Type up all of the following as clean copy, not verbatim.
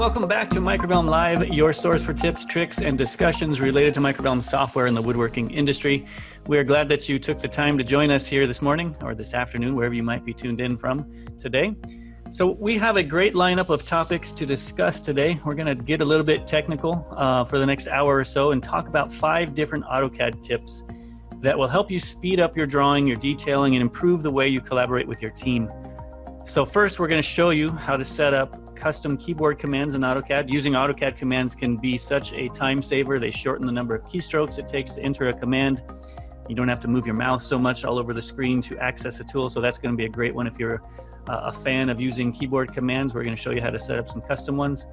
Welcome back to Microvellum Live, your source for tips, tricks, and discussions related to Microvellum software in the woodworking industry. We are glad that you took the time to join us here this morning or this afternoon, wherever you might be tuned in from today. So we have a great lineup of topics to discuss today. We're going to get a little bit technical for the next hour or so and talk about 5 different AutoCAD tips that will help you speed up your drawing, your detailing, and improve the way you collaborate with your team. So first, we're going to show you how to set up custom keyboard commands in AutoCAD. Using AutoCAD commands can be such a time saver. They shorten the number of keystrokes it takes to enter a command. You don't have to move your mouse so much all over the screen to access a tool, so that's going to be a great one if you're a fan of using keyboard commands. We're going to show you how to set up some custom ones.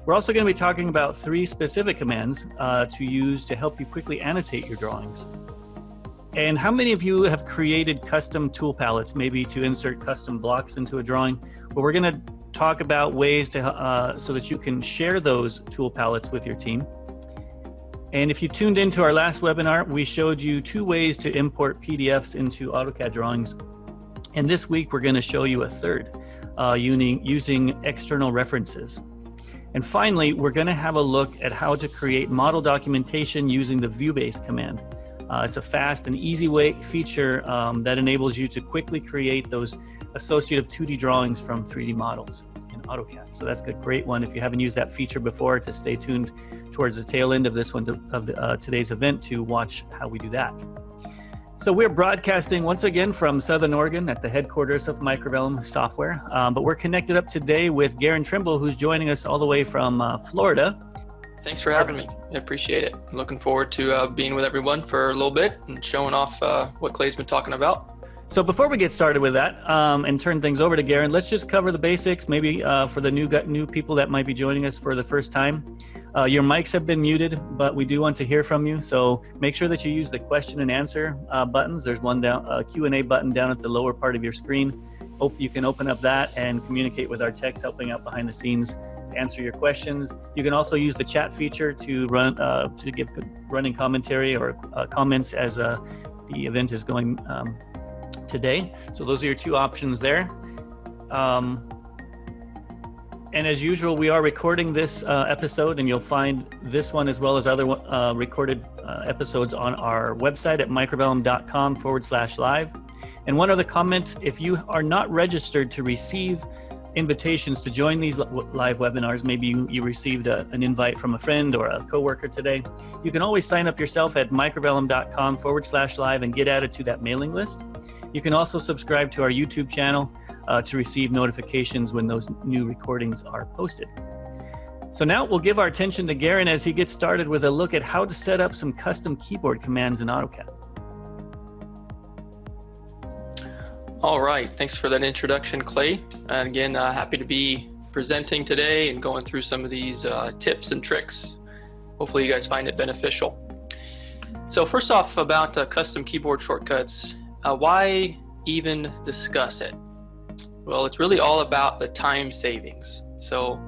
We're also going to be talking about 3 specific commands to use to help you quickly annotate your drawings. And how many of you have created custom tool palettes, maybe to insert custom blocks into a drawing? Well, we're going to talk about ways to so that you can share those tool palettes with your team. And if you tuned into our last webinar, we showed you 2 ways to import PDFs into AutoCAD drawings. And this week, we're going to show you a 3rd, using external references. And finally, we're going to have a look at how to create model documentation using the VIEWBASE command. It's a fast and easy feature that enables you to quickly create those associative 2D drawings from 3D models in AutoCAD. So that's a great one if you haven't used that feature before, to stay tuned towards the tail end of this one, today's event, to watch how we do that. So we're broadcasting once again from Southern Oregon at the headquarters of Microvellum Software, but we're connected up today with Garen Trimble, who's joining us all the way from Florida. Thanks for having me. I appreciate it. I'm looking forward to being with everyone for a little bit and showing off what Clay's been talking about. So before we get started with that and turn things over to Garen, let's just cover the basics, maybe for the new people that might be joining us for the first time. Your mics have been muted, but we do want to hear from you. So make sure that you use the question and answer buttons. There's one Q&A button down at the lower part of your screen. You can open up that and communicate with our techs helping out behind the scenes to answer your questions. You can also use the chat feature to give running commentary or comments as the event is going today. So those are your 2 options there. And as usual, we are recording this episode, and you'll find this one as well as other recorded episodes on our website at microvellum.com/live. And one other comment: if you are not registered to receive invitations to join these live webinars, maybe you received an invite from a friend or a coworker today, you can always sign up yourself at microvellum.com/live and get added to that mailing list. You can also subscribe to our YouTube channel to receive notifications when those new recordings are posted. So now we'll give our attention to Garen as he gets started with a look at how to set up some custom keyboard commands in AutoCAD. All right, thanks for that introduction, Clay. And again, happy to be presenting today and going through some of these tips and tricks. Hopefully you guys find it beneficial. So first off, about custom keyboard shortcuts, why even discuss it? Well, it's really all about the time savings. So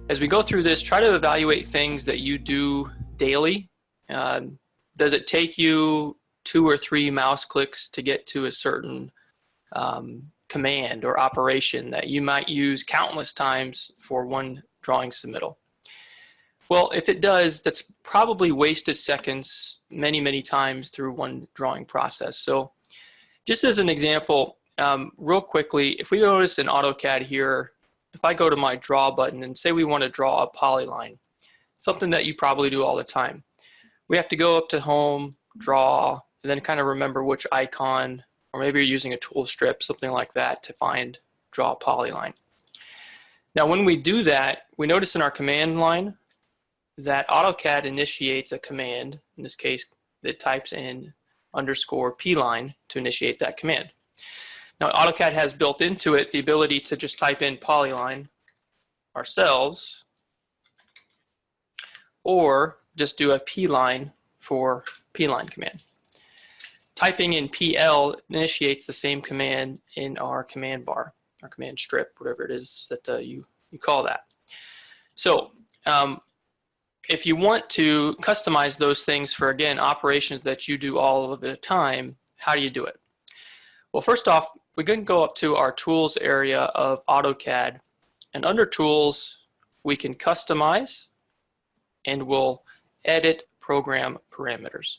as we go through this, try to evaluate things that you do daily. Does it take you 2 or 3 mouse clicks to get to a certain command or operation that you might use countless times for one drawing submittal? Well, if it does, that's probably wasted seconds many times through one drawing process. So just as an example, real quickly, if we notice in AutoCAD here, if I go to my draw button and say we want to draw a polyline, something that you probably do all the time, we have to go up to home, draw, and then kind of remember which icon, or maybe you're using a tool strip, something like that, to find draw polyline. Now when we do that, we notice in our command line that AutoCAD initiates a command. In this case, it types in _pline to initiate that command. Now AutoCAD has built into it the ability to just type in polyline ourselves, or just do a pline for pline command. Typing in PL initiates the same command in our command bar, our command strip, whatever it is that you call that. So if you want to customize those things for, again, operations that you do all of the time, how do you do it? Well, first off, we can go up to our tools area of AutoCAD, and under tools, we can customize, and we'll edit program parameters.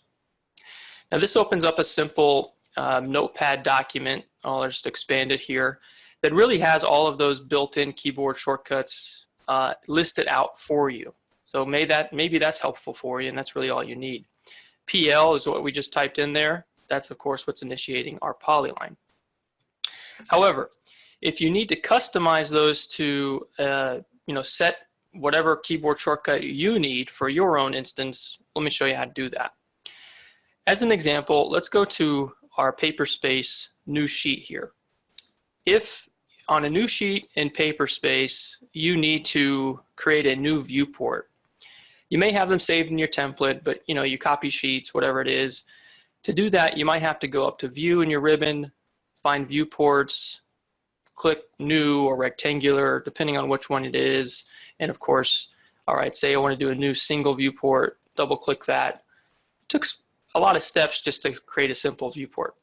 Now this opens up a simple notepad document. I'll just expand it here, that really has all of those built-in keyboard shortcuts listed out for you. So maybe that's helpful for you, and that's really all you need. PL is what we just typed in there. That's of course what's initiating our polyline. However, if you need to customize those to set whatever keyboard shortcut you need for your own instance, let me show you how to do that. As an example, let's go to our Paperspace new sheet here. If on a new sheet in Paperspace you need to create a new viewport, you may have them saved in your template, but you copy sheets, whatever it is. To do that, you might have to go up to View in your ribbon, find Viewports, click New or Rectangular, depending on which one it is. And of course, all right, say I want to do a new single viewport, double click that. Took a lot of steps just to create a simple viewport.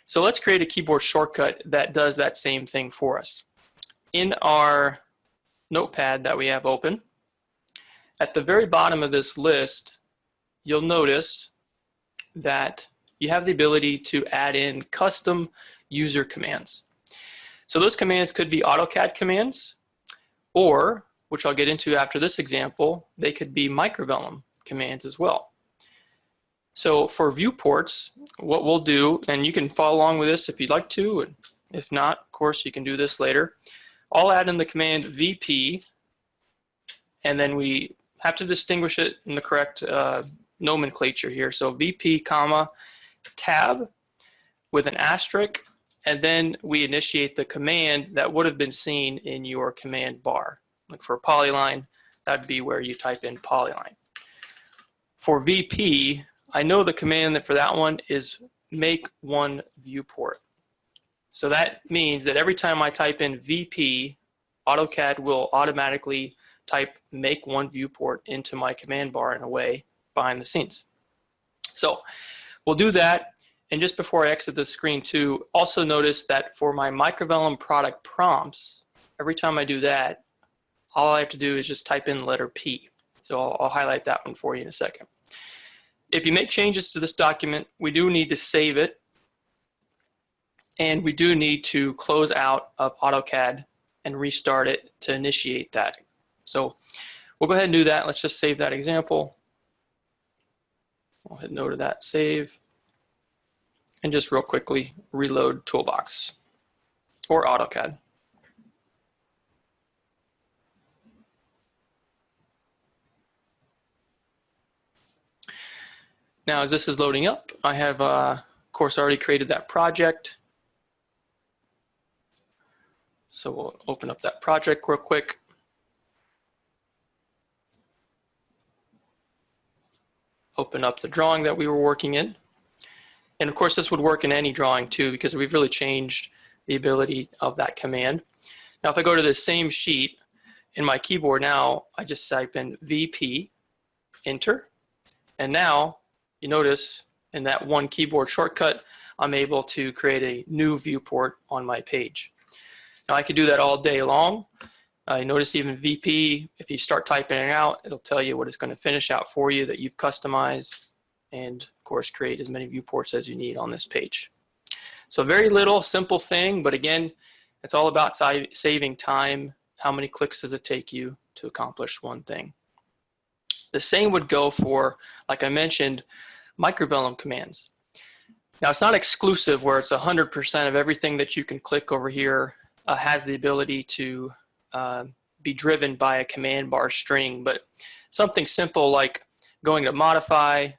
So let's create a keyboard shortcut that does that same thing for us. In our notepad that we have open, at the very bottom of this list, you'll notice that you have the ability to add in custom user commands. So those commands could be AutoCAD commands, or, which I'll get into after this example, they could be Microvellum commands as well. So for viewports, what we'll do, and you can follow along with this if you'd like to, and if not, of course, you can do this later. I'll add in the command VP, and then we have to distinguish it in the correct nomenclature here. So VP, comma, tab with an asterisk, and then we initiate the command that would have been seen in your command bar. Like for polyline, that'd be where you type in polyline. For VP, I know the command for that one is make one viewport. So that means that every time I type in VP, AutoCAD will automatically type make one viewport into my command bar in a way behind the scenes. So we'll do that. And just before I exit the screen too, also notice that for my Microvellum product prompts, every time I do that, all I have to do is just type in the letter P. So I'll highlight that one for you in a second. If you make changes to this document, we do need to save it, and we do need to close out of AutoCAD and restart it to initiate that. So we'll go ahead and do that. Let's just save that example. I'll hit no to that, save, and just real quickly reload Toolbox or AutoCAD. Now, as this is loading up, I have, of course, already created that project. So we'll open up that project real quick. Open up the drawing that we were working in. And of course, this would work in any drawing too, because we've really changed the ability of that command. Now, if I go to the same sheet in my keyboard now, I just type in VP, enter, and now you notice in that one keyboard shortcut, I'm able to create a new viewport on my page. Now I could do that all day long. You notice even VP, if you start typing it out, it'll tell you what it's going to finish out for you that you've customized, and of course create as many viewports as you need on this page. So very little, simple thing, but again, it's all about saving time. How many clicks does it take you to accomplish one thing? The same would go for, like I mentioned, Microvellum commands. Now it's not exclusive where it's 100% of everything that you can click over here has the ability to be driven by a command bar string, but something simple like going to modify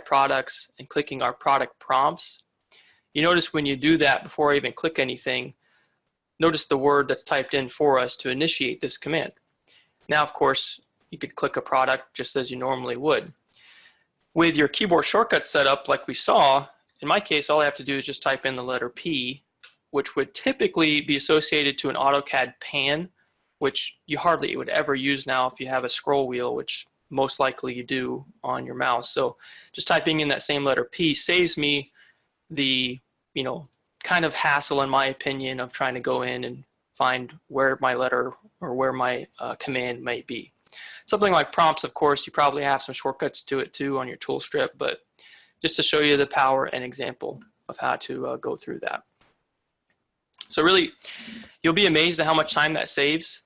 products and clicking our product prompts. You notice when you do that, before I even click anything, notice the word that's typed in for us to initiate this command. Now, of course, you could click a product just as you normally would. With your keyboard shortcut set up like we saw, in my case, all I have to do is just type in the letter P, which would typically be associated to an AutoCAD pan, which you hardly would ever use now if you have a scroll wheel, which most likely you do on your mouse. So just typing in that same letter P saves me the, kind of hassle, in my opinion, of trying to go in and find where my letter or where my command might be. Something like prompts, of course, you probably have some shortcuts to it too on your tool strip, but just to show you the power and example of how to go through that. So really, you'll be amazed at how much time that saves.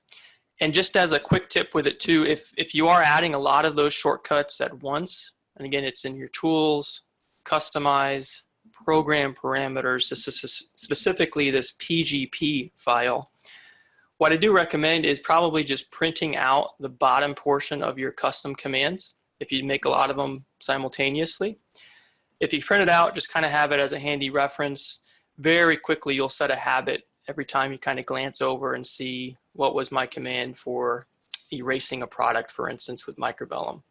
And just as a quick tip with it too, if you are adding a lot of those shortcuts at once, and again, it's in your tools, customize, program parameters, this is specifically this PGP file. What I do recommend is probably just printing out the bottom portion of your custom commands if you make a lot of them simultaneously. If you print it out, just kind of have it as a handy reference. Very quickly, you'll set a habit every time you kind of glance over and see what was my command for erasing a product, for instance, with Microvellum.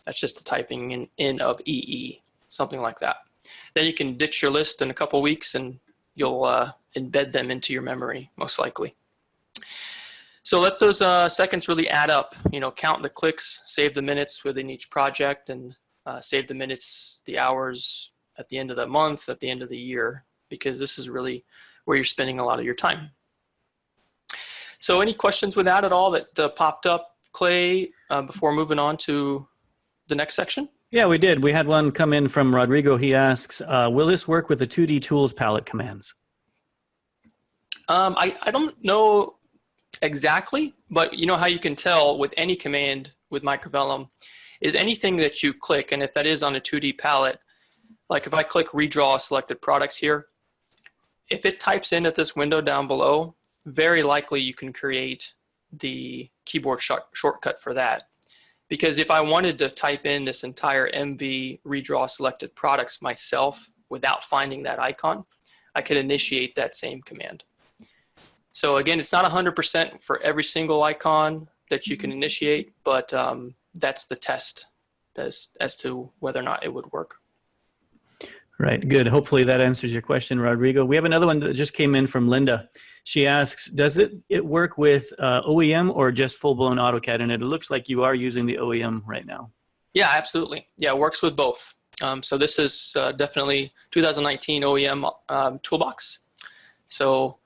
That's just the typing in of EE, something like that. Then you can ditch your list in a couple weeks and you'll embed them into your memory, most likely. So let those seconds really add up. You know, count the clicks, save the minutes within each project, and save the minutes, the hours at the end of the month, at the end of the year, because this is really where you're spending a lot of your time. So any questions with that at all that popped up, Clay, before moving on to the next section? Yeah, we did. We had one come in from Rodrigo. He asks, will this work with the 2D tools palette commands? I don't know exactly, but you know how you can tell with any command with Microvellum is anything that you click, and if that is on a 2D palette, like if I click redraw selected products here, if it types in at this window down below, very likely you can create the keyboard shortcut for that. Because if I wanted to type in this entire MV redraw selected products myself without finding that icon, I could initiate that same command. So again, it's not 100% for every single icon that you can initiate, but that's the test as to whether or not it would work. Right, good. Hopefully that answers your question, Rodrigo. We have another one that just came in from Linda. She asks, does it work with OEM or just full-blown AutoCAD? And it looks like you are using the OEM right now. Yeah, absolutely. Yeah, it works with both. So this is definitely 2019 OEM toolbox. So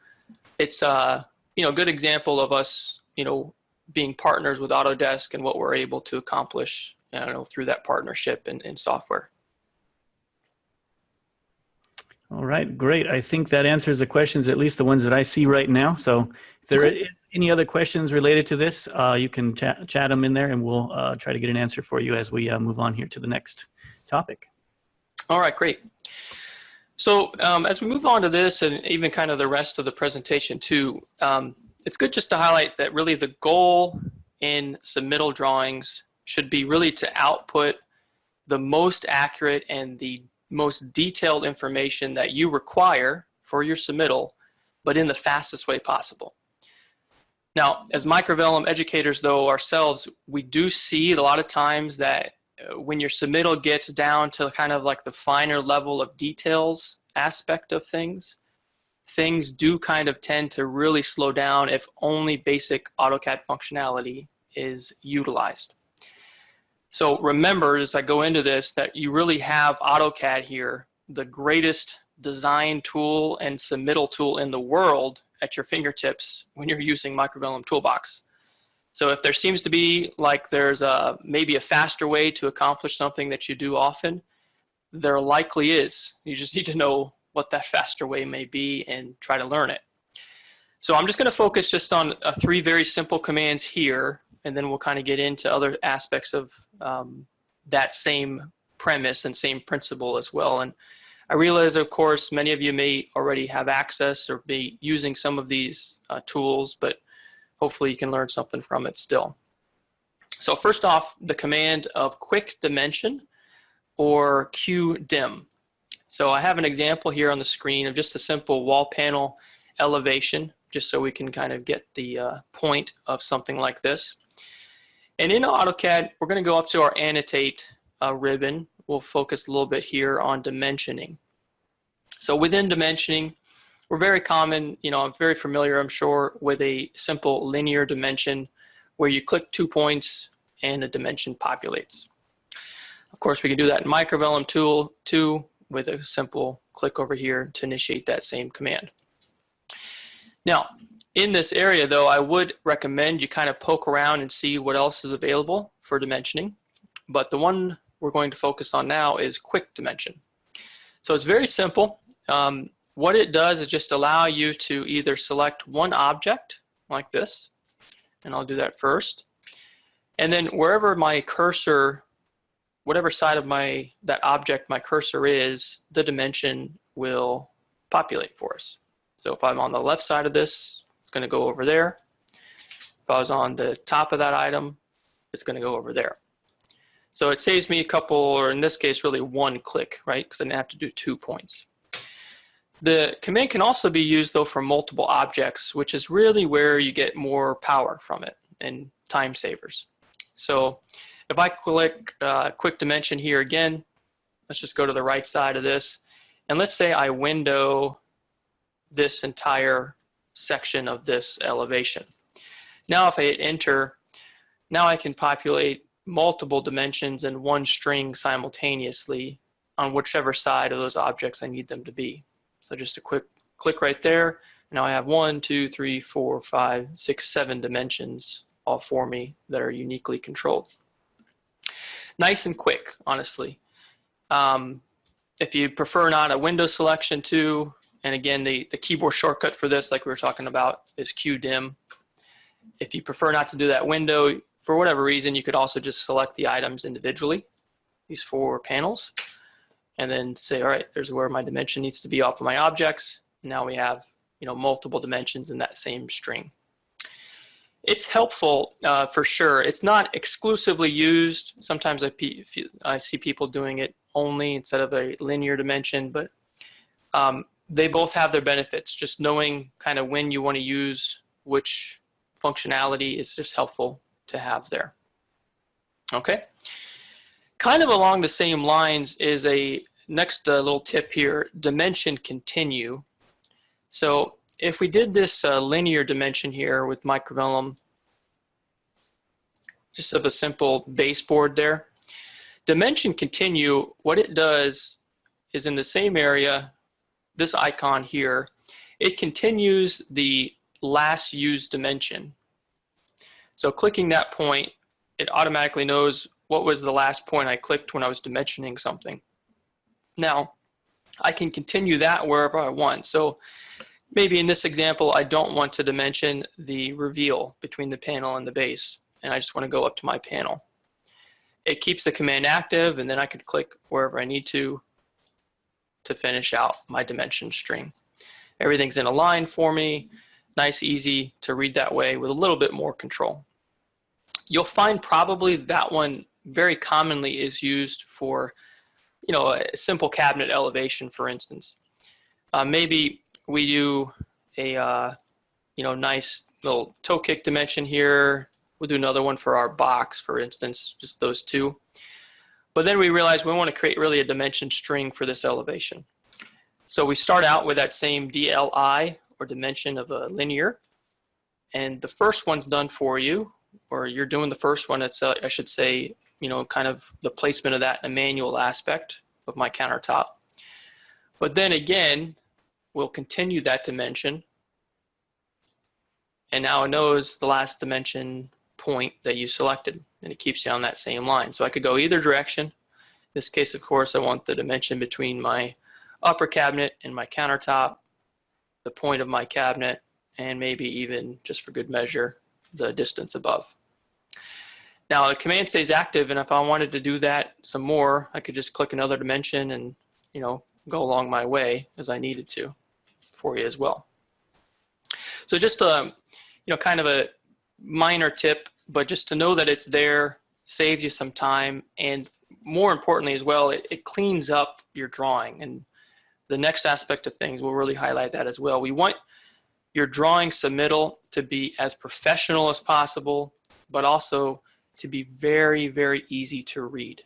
it's a good example of us being partners with Autodesk and what we're able to accomplish through that partnership in software. All right, great. I think that answers the questions, at least the ones that I see right now. So if there is any other questions related to this, you can chat them in there and we'll try to get an answer for you as we move on here to the next topic. All right, great. So as we move on to this and even kind of the rest of the presentation too, it's good just to highlight that really the goal in submittal drawings should be really to output the most accurate and the most detailed information that you require for your submittal, but in the fastest way possible. Now, as Microvellum educators though ourselves, we do see a lot of times that when your submittal gets down to kind of like the finer level of details aspect of things do kind of tend to really slow down if only basic AutoCAD functionality is utilized. So remember, as I go into this, that you really have AutoCAD here, the greatest design tool and submittal tool in the world at your fingertips when you're using Microvellum Toolbox. So if there seems to be like there's maybe a faster way to accomplish something that you do often, there likely is. You just need to know what that faster way may be and try to learn it. So I'm just going to focus just on 3 very simple commands here, and then we'll kind of get into other aspects of that same premise and same principle as well. And I realize, of course, many of you may already have access or be using some of these tools, but hopefully you can learn something from it still. So first off, the command of quick dimension or QDIM. So I have an example here on the screen of just a simple wall panel elevation, just so we can kind of get the point of something like this. And in AutoCAD, we're going to go up to our annotate ribbon. We'll focus a little bit here on dimensioning. So within dimensioning, we're very common, I'm very familiar, I'm sure, with a simple linear dimension where you click 2 points and a dimension populates. Of course, we can do that in Microvellum tool too with a simple click over here to initiate that same command. Now, In this area, though, I would recommend you kind of poke around and see what else is available for dimensioning. But the one we're going to focus on now is quick dimension. So it's very simple. What it does is just allow you to either select one object like this, and I'll do that first. And then wherever my cursor, whatever side of that object my cursor is, the dimension will populate for us. So if I'm on the left side of this, it's going to go over there. If I was on the top of that item, it's going to go over there. So it saves me a couple, or in this case, really one click, right? Because I didn't have to do 2 points. The command can also be used, though, for multiple objects, which is really where you get more power from it and time savers. So if I click quick dimension here again, let's just go to the right side of this. And let's say I window this entire section of this elevation. Now if I hit enter, now I can populate multiple dimensions in one string simultaneously on whichever side of those objects I need them to be. So just a quick click right there. Now I have 1, 2, 3, 4, 5, 6, 7 dimensions all for me that are uniquely controlled. Nice and quick, honestly. If you prefer not a window selection too, and again, the keyboard shortcut for this, like we were talking about, is QDIM. If you prefer not to do that window, for whatever reason, you could also just select the items individually, these 4 panels, and then say, all right, there's where my dimension needs to be off of my objects. Now we have, multiple dimensions in that same string. It's helpful for sure. It's not exclusively used. Sometimes I see people doing it only instead of a linear dimension, but they both have their benefits. Just knowing kind of when you want to use which functionality is just helpful to have there. Okay. Kind of along the same lines is a next little tip here, dimension continue. So if we did this linear dimension here with Microvellum, just of a simple baseboard there, dimension continue, what it does is in the same area, this icon here, it continues the last used dimension. So clicking that point, it automatically knows what was the last point I clicked when I was dimensioning something. Now, I can continue that wherever I want. So maybe in this example, I don't want to dimension the reveal between the panel and the base, and I just want to go up to my panel. It keeps the command active, and then I could click wherever I need to finish out my dimension string. Everything's in a line for me. Nice, easy to read that way with a little bit more control. You'll find probably that one very commonly is used for, a simple cabinet elevation, for instance. Maybe we do a, nice little toe kick dimension here. We'll do another one for our box, for instance, just those 2. But then we realize we want to create really a dimension string for this elevation. So we start out with that same DLI, or dimension of a linear. And the first one's done for you, or you're doing the first one. It's, I should say, kind of the placement of that in a manual aspect of my countertop. But then again, we'll continue that dimension. And now it knows the last dimension point that you selected, and it keeps you on that same line. So I could go either direction. In this case, of course, I want the dimension between my upper cabinet and my countertop, the point of my cabinet, and maybe even, just for good measure, the distance above. Now the command stays active, and if I wanted to do that some more, I could just click another dimension and go along my way as I needed to for you as well. So just kind of a minor tip, but just to know that it's there saves you some time, and more importantly as well, it cleans up your drawing. And the next aspect of things will really highlight that as well. We want your drawing submittal to be as professional as possible, but also to be very, very easy to read.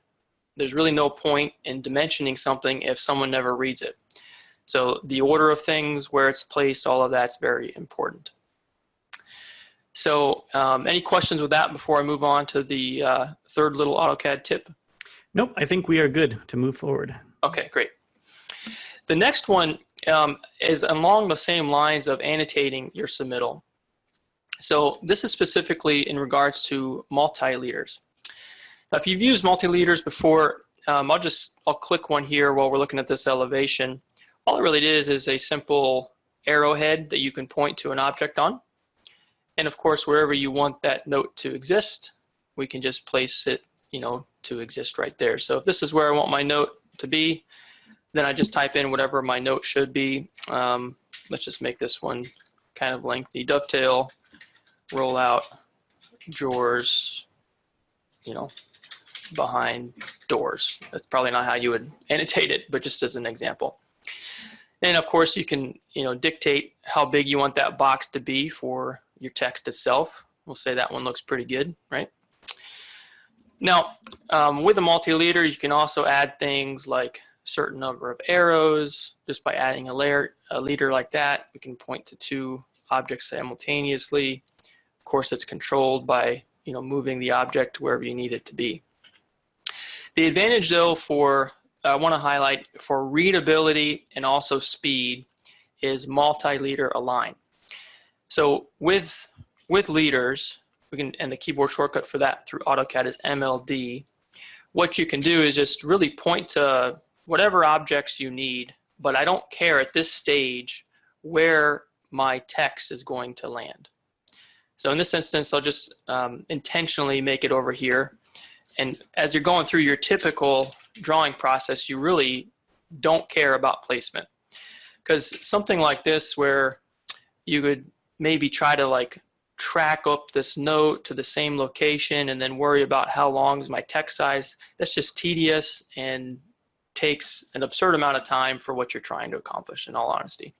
There's really no point in dimensioning something if someone never reads it. So the order of things, where it's placed, all of that's very important. So any questions with that before I move on to the third little AutoCAD tip? Nope, I think we are good to move forward. Okay, great. The next one is along the same lines of annotating your submittal. So this is specifically in regards to multi-leaders. Now, if you've used multi-leaders before, I'll click one here while we're looking at this elevation. All it really is a simple arrowhead that you can point to an object on. And of course, wherever you want that note to exist, we can just place it, to exist right there. So if this is where I want my note to be, then I just type in whatever my note should be. Let's just make this one kind of lengthy. Dovetail, roll out, drawers, behind doors. That's probably not how you would annotate it, but just as an example. And of course, you can, dictate how big you want that box to be for your text itself. We'll say that one looks pretty good, right? Now, with a multi-leader, you can also add things like a certain number of arrows. Just by adding a leader like that, we can point to two objects simultaneously. Of course, it's controlled by, moving the object wherever you need it to be. The advantage, though, I want to highlight for readability and also speed is multi-leader align. So with leaders, and the keyboard shortcut for that through AutoCAD is MLD. What you can do is just really point to whatever objects you need, but I don't care at this stage where my text is going to land. So in this instance, I'll just intentionally make it over here. And as you're going through your typical drawing process, you really don't care about placement. Because something like this where you could maybe try to track up this note to the same location and then worry about how long is my text size, that's just tedious and takes an absurd amount of time for what you're trying to accomplish, in all honesty.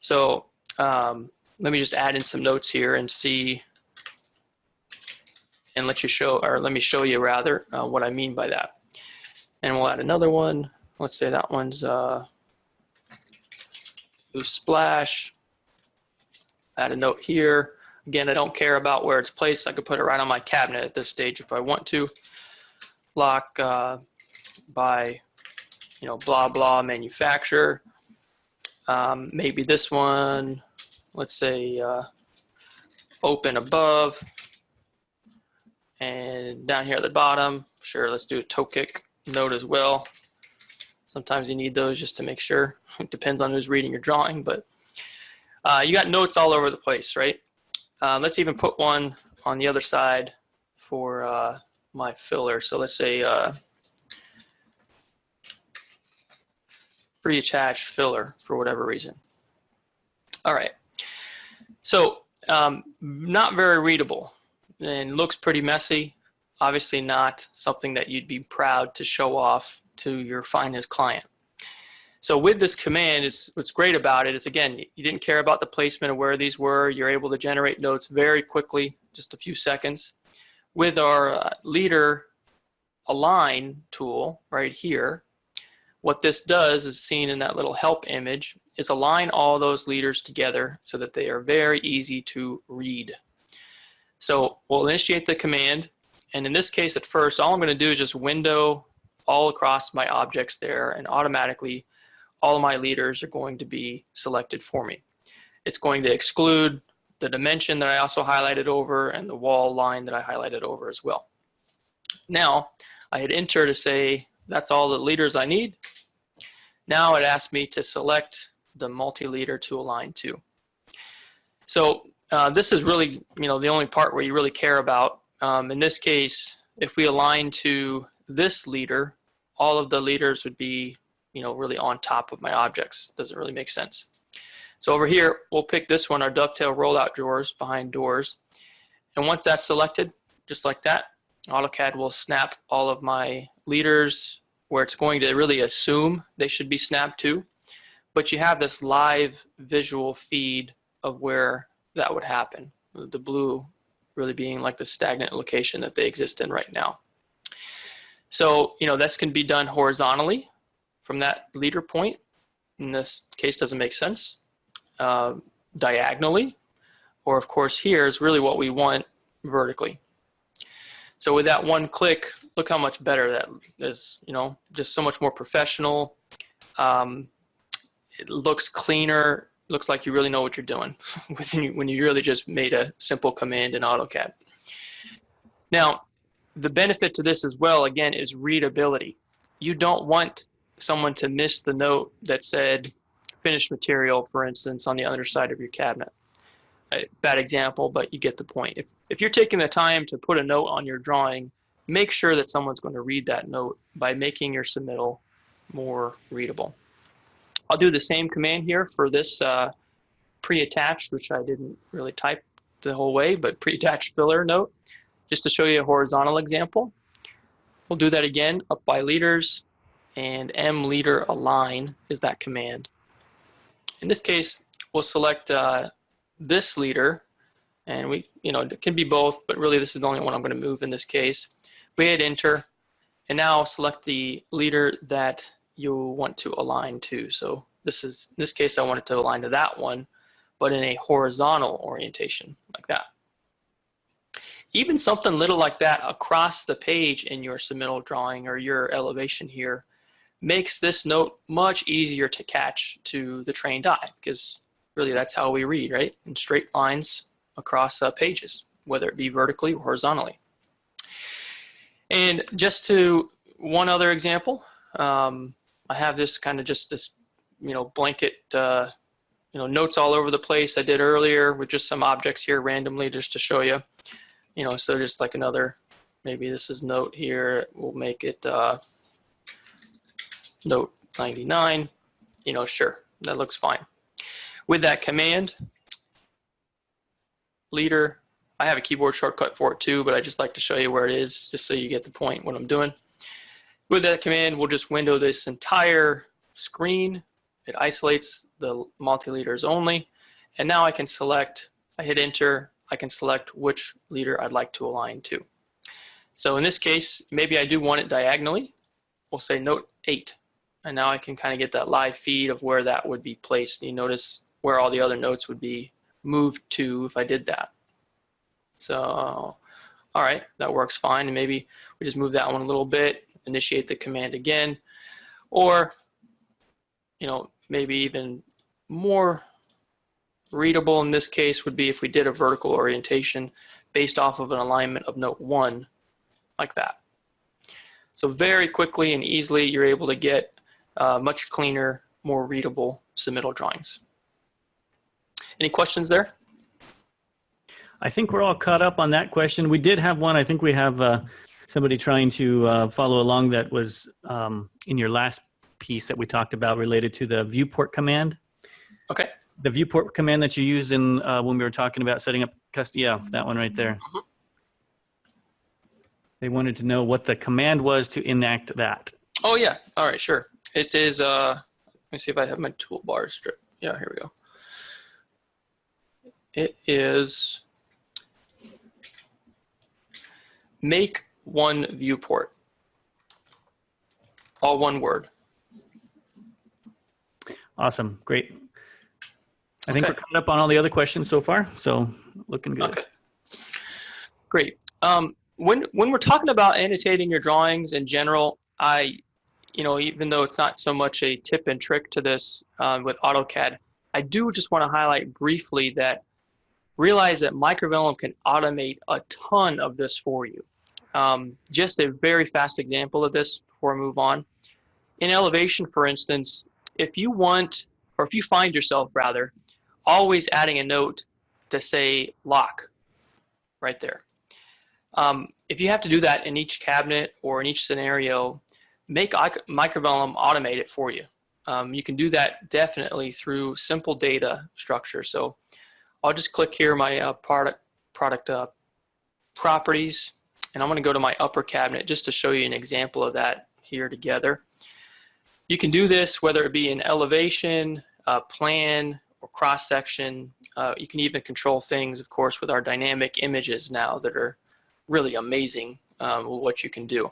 So let me just add in some notes here and see, and let me show you rather what I mean by that. And we'll add another one. Let's say that one's splash. Add a note here. Again, I don't care about where it's placed. I could put it right on my cabinet at this stage if I want to. Lock by, blah, blah, manufacturer. Maybe this one, let's say open above. And down here at the bottom, sure, let's do a toe kick note as well. Sometimes you need those just to make sure. It depends on who's reading your drawing, but you got notes all over the place, right? Let's even put one on the other side for my filler. So let's say pre-attached filler for whatever reason. All right. So not very readable and looks pretty messy. Obviously not something that you'd be proud to show off to your finest client. So with this command, what's great about it is, again, you didn't care about the placement of where these were. You're able to generate notes very quickly, just a few seconds. With our leader align tool right here, what this does is seen in that little help image is align all those leaders together so that they are very easy to read. So we'll initiate the command. And in this case, at first, all I'm going to do is just window all across my objects there, and automatically all of my leaders are going to be selected for me. It's going to exclude the dimension that I also highlighted over and the wall line that I highlighted over as well. Now, I hit enter to say that's all the leaders I need. Now it asks me to select the multi-leader to align to. So this is really, the only part where you really care about. In this case, if we align to this leader, all of the leaders would be, really on top of my objects. Doesn't really make sense. So over here, we'll pick this one, our dovetail rollout drawers behind doors. And once that's selected, just like that, AutoCAD will snap all of my leaders where it's going to really assume they should be snapped to. But you have this live visual feed of where that would happen. The blue really being like the stagnant location that they exist in right now. So, this can be done horizontally from that leader point. In this case, doesn't make sense. Diagonally, or of course here is really what we want vertically. So with that one click, look how much better that is, just so much more professional. It looks cleaner. looks like you really know what you're doing when you really just made a simple command in AutoCAD. Now, the benefit to this as well, again, is readability. You don't want someone to miss the note that said finished material, for instance, on the other side of your cabinet. Bad example, but you get the point. If you're taking the time to put a note on your drawing, make sure that someone's going to read that note by making your submittal more readable. I'll do the same command here for this pre-attached, which I didn't really type the whole way, but pre-attached filler note, just to show you a horizontal example. We'll do that again, up by leaders, and ANDMLEADERALIGN is that command. In this case, we'll select this leader, and it can be both, but really this is the only one I'm going to move in this case. We hit enter, and now select the leader that you want to align to. So in this case, I want it to align to that one, but in a horizontal orientation, like that. Even something little like that across the page in your submittal drawing or your elevation here makes this note much easier to catch to the trained eye, because really that's how we read, right? In straight lines across pages, whether it be vertically or horizontally. And just to one other example, I have this kind of just this, blanket, notes all over the place I did earlier with just some objects here randomly just to show you. So just like another, maybe this is note here, we'll make it note 99, sure, that looks fine. With that command, leader, I have a keyboard shortcut for it too, but I just like to show you where it is, just so you get the point what I'm doing. With that command, we'll just window this entire screen. It isolates the multi-leaders only. And now I can select, I hit enter, I can select which leader I'd like to align to. So in this case, maybe I do want it diagonally. We'll say note 8. And now I can kind of get that live feed of where that would be placed. You notice where all the other notes would be moved to if I did that. So, all right, that works fine. And maybe we just move that one a little bit, initiate the command again. Or, maybe even more readable in this case would be if we did a vertical orientation based off of an alignment of note 1, like that. So very quickly and easily, you're able to get much cleaner, more readable submittal drawings. Any questions there? I think we're all caught up on that question. We did have one. I think we have somebody trying to follow along that was in your last piece that we talked about related to the viewport command. Okay. The viewport command that you used in when we were talking about setting up custom, yeah, that one right there. Mm-hmm. They wanted to know what the command was to enact that. Oh yeah, all right, sure. It is, let me see if I have my toolbar strip. Yeah, here we go. It is make one viewport. All one word. Awesome, great. I think we're caught up on all the other questions so far, so looking good. Okay, great. When we're talking about annotating your drawings in general, even though it's not so much a tip and trick to this with AutoCAD, I do just want to highlight briefly that realize that Microvellum can automate a ton of this for you. Just a very fast example of this before I move on. In elevation, for instance, if you want, or if you find yourself rather, always adding a note to say lock right there. If you have to do that in each cabinet or in each scenario, make Microvellum automate it for you. You can do that definitely through simple data structure. So I'll just click here my product properties, and I'm going to go to my upper cabinet just to show you an example of that here together. You can do this whether it be in elevation, plan, or cross section. You can even control things, of course, with our dynamic images now that are really amazing what you can do.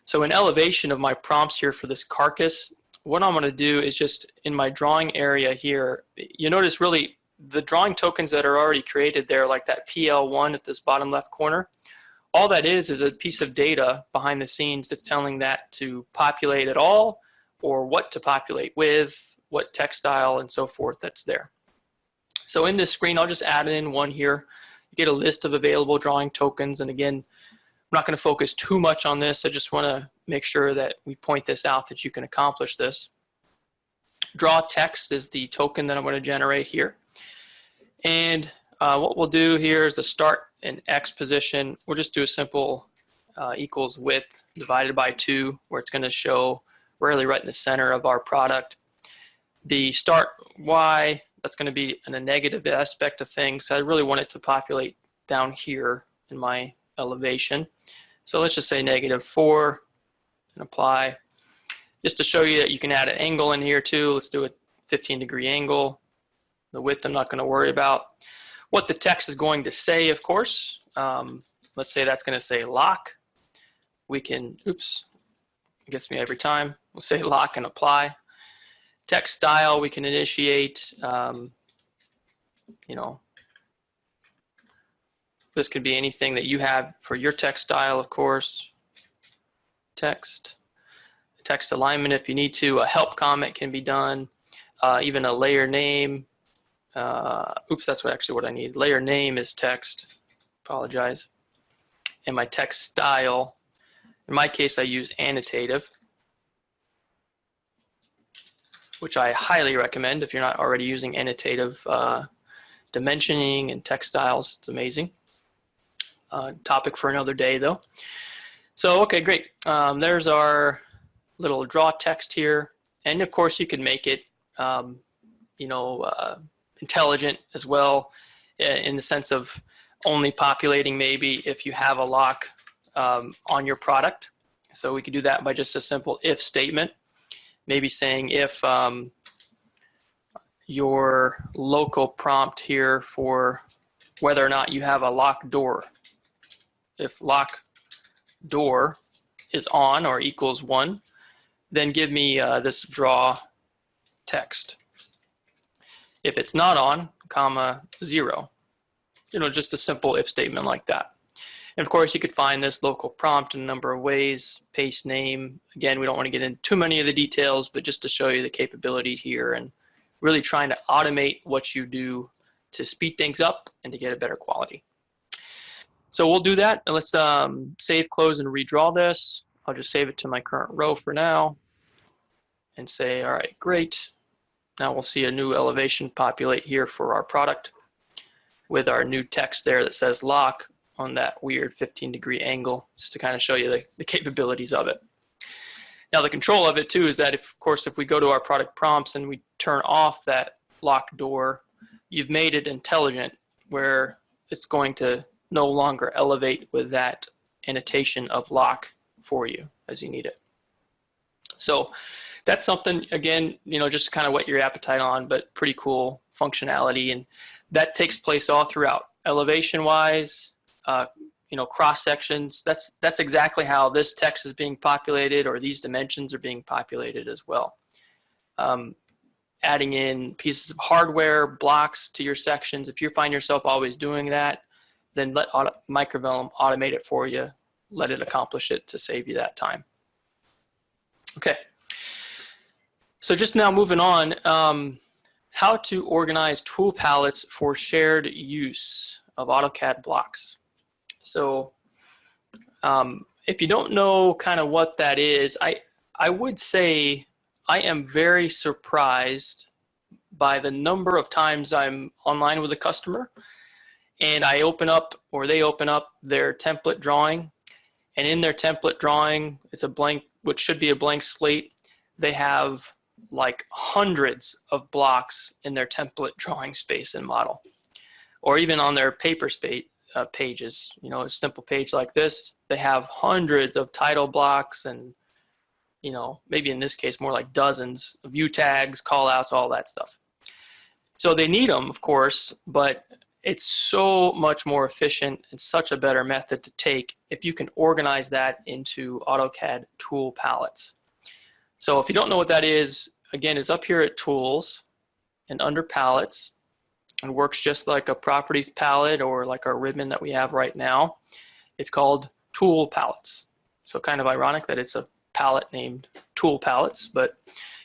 So in elevation of my prompts here for this carcass, what I'm going to do is just in my drawing area here, you notice really the drawing tokens that are already created there, like that PL1 at this bottom left corner, all that is a piece of data behind the scenes that's telling that to populate at all, or what to populate with, what text style and so forth that's there. So in this screen, I'll just add in one here. You get a list of available drawing tokens. And again, I'm not going to focus too much on this. I just want to make sure that we point this out that you can accomplish this. Draw text is the token that I'm going to generate here. And what we'll do here is the start and X position. We'll just do a simple equals width divided by 2, where it's going to show really right in the center of our product. The start Y, that's going to be in a negative aspect of things. So I really want it to populate down here in my elevation. So let's just say -4 and apply. Just to show you that you can add an angle in here too. Let's do a 15-degree angle. The width I'm not going to worry about. What the text is going to say, of course, let's say that's going to say lock. We can, oops, it gets me every time. We'll say lock and apply. Text style, we can initiate, you know, this could be anything that you have for your text style, of course. Text alignment if you need to. A help comment can be done. Even a layer name. Oops, that's actually what I need. Layer name is text. Apologize. And my text style, in my case, I use annotative, which I highly recommend if you're not already using annotative dimensioning and text styles. It's amazing. Topic for another day, though. So, okay, great. There's our little draw text here. And, of course, you can make it, you know, intelligent as well, in the sense of only populating maybe if you have a lock on your product. So we could do that by just a simple if statement. Maybe saying if your local prompt here for whether or not you have a locked door. If lock door is on or equals 1, then give me this draw text. If it's not on, comma 0. You know, just a simple if statement like that. And of course, you could find this local prompt in a number of ways. Paste name. Again, we don't want to get into too many of the details, but just to show you the capability here and really trying to automate what you do to speed things up and to get a better quality. So we'll do that. And let's save, close, and redraw this. I'll just save it to my current row for now and say, all right, great. Now we'll see a new elevation populate here for our product with our new text there that says lock on that weird 15-degree angle, just to kind of show you the capabilities of it. Now the control of it too is that, of course, if we go to our product prompts and we turn off that lock door, you've made it intelligent where it's going to no longer elevate with that annotation of lock for you as you need it. So that's something, again, you know, just kind of whet your appetite on, but pretty cool functionality. And that takes place all throughout. Elevation-wise, you know, cross sections, that's exactly how this text is being populated, or these dimensions are being populated as well. Adding in pieces of hardware, blocks to your sections. If you find yourself always doing that, then let Microvellum automate it for you. Let it accomplish it to save you that time. Okay. So just now moving on, how to organize tool palettes for shared use of AutoCAD blocks. So if you don't know kind of what that is, I would say I am very surprised by the number of times I'm online with a customer and I open up, or they open up their template drawing, and in their template drawing, it's a blank, which should be a blank slate. They have like hundreds of blocks in their template drawing space and model, or even on their paper pages, you know, a simple page like this, they have hundreds of title blocks and, you know, maybe in this case more like dozens of view tags, call outs, all that stuff. So they need them, of course, but it's so much more efficient and such a better method to take if you can organize that into AutoCAD tool palettes. So if you don't know what that is, again, it's up here at Tools and under Palettes, and works just like a Properties palette or like our ribbon that we have right now. It's called Tool Palettes. So kind of ironic that it's a palette named Tool Palettes, but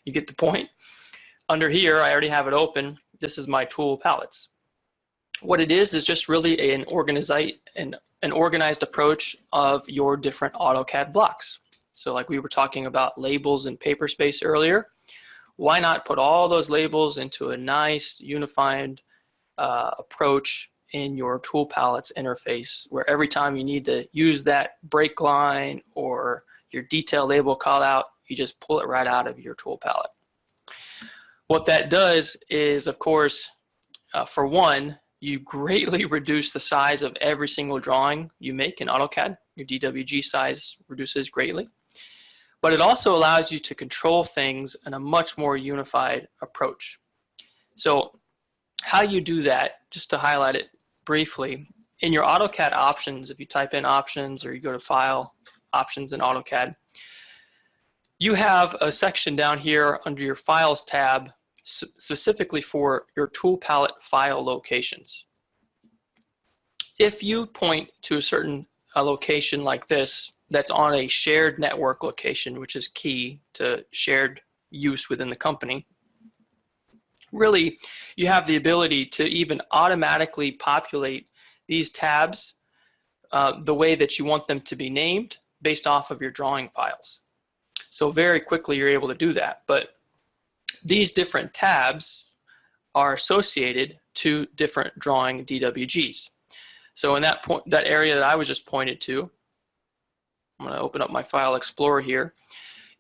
you get the point. under here, I already have it open. This is my tool palettes. What it is just really an organized approach of your different AutoCAD blocks. So like we were talking about labels and paper space earlier, why not put all those labels into a nice unified approach in your tool palettes interface, where every time you need to use that break line or your detail label call out, you just pull it right out of your tool palette. What that does is, of course, for one, you greatly reduce the size of every single drawing you make in AutoCAD. Your DWG size reduces greatly. But it also allows you to control things in a much more unified approach. So how you do that, just to highlight it briefly, in your AutoCAD options, if you type in options or you go to File, Options in AutoCAD, you have a section down here under your Files tab specifically for your tool palette file locations. If you point to a certain location like this that's on a shared network location, which is key to shared use within the company, really you have the ability to even automatically populate these tabs the way that you want them to be named based off of your drawing files. So very quickly you're able to do that. But these different tabs are associated to different drawing DWGs. So in that area that I was just pointed to, I'm going to open up my File Explorer here.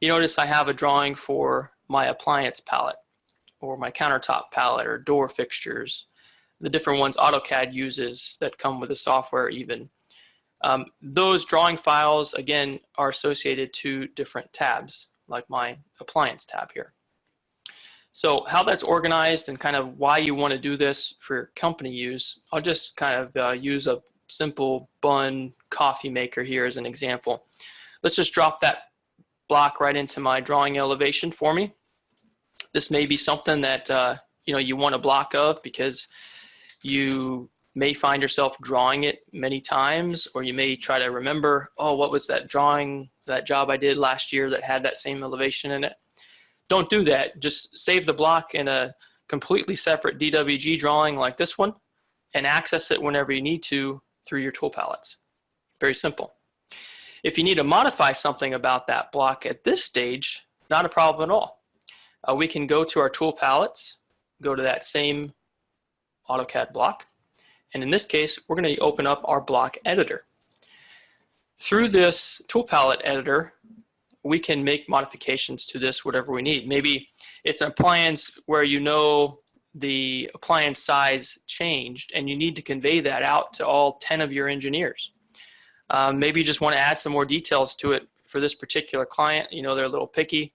You notice I have a drawing for my appliance palette or my countertop palette or door fixtures, the different ones AutoCAD uses that come with the software even. Those drawing files, again, are associated to different tabs, like my appliance tab here. So how that's organized and kind of why you want to do this for company use, I'll just kind of use a simple bun coffee maker here as an example. Let's just drop that block right into my drawing elevation for me. This may be something that you want a block of because you may find yourself drawing it many times, or you may try to remember, oh, what was that drawing, that job I did last year that had that same elevation in it? Don't do that. Just save the block in a completely separate DWG drawing like this one and access it whenever you need to through your tool palettes. Very simple. If you need to modify something about that block at this stage, not a problem at all. We can go to our tool palettes, go to that same AutoCAD block, and in this case, we're going to open up our block editor. Through this tool palette editor, we can make modifications to this, whatever we need. Maybe it's an appliance where you know the appliance size changed and you need to convey that out to all 10 of your engineers. Maybe you just want to add some more details to it for this particular client. You know, they're a little picky.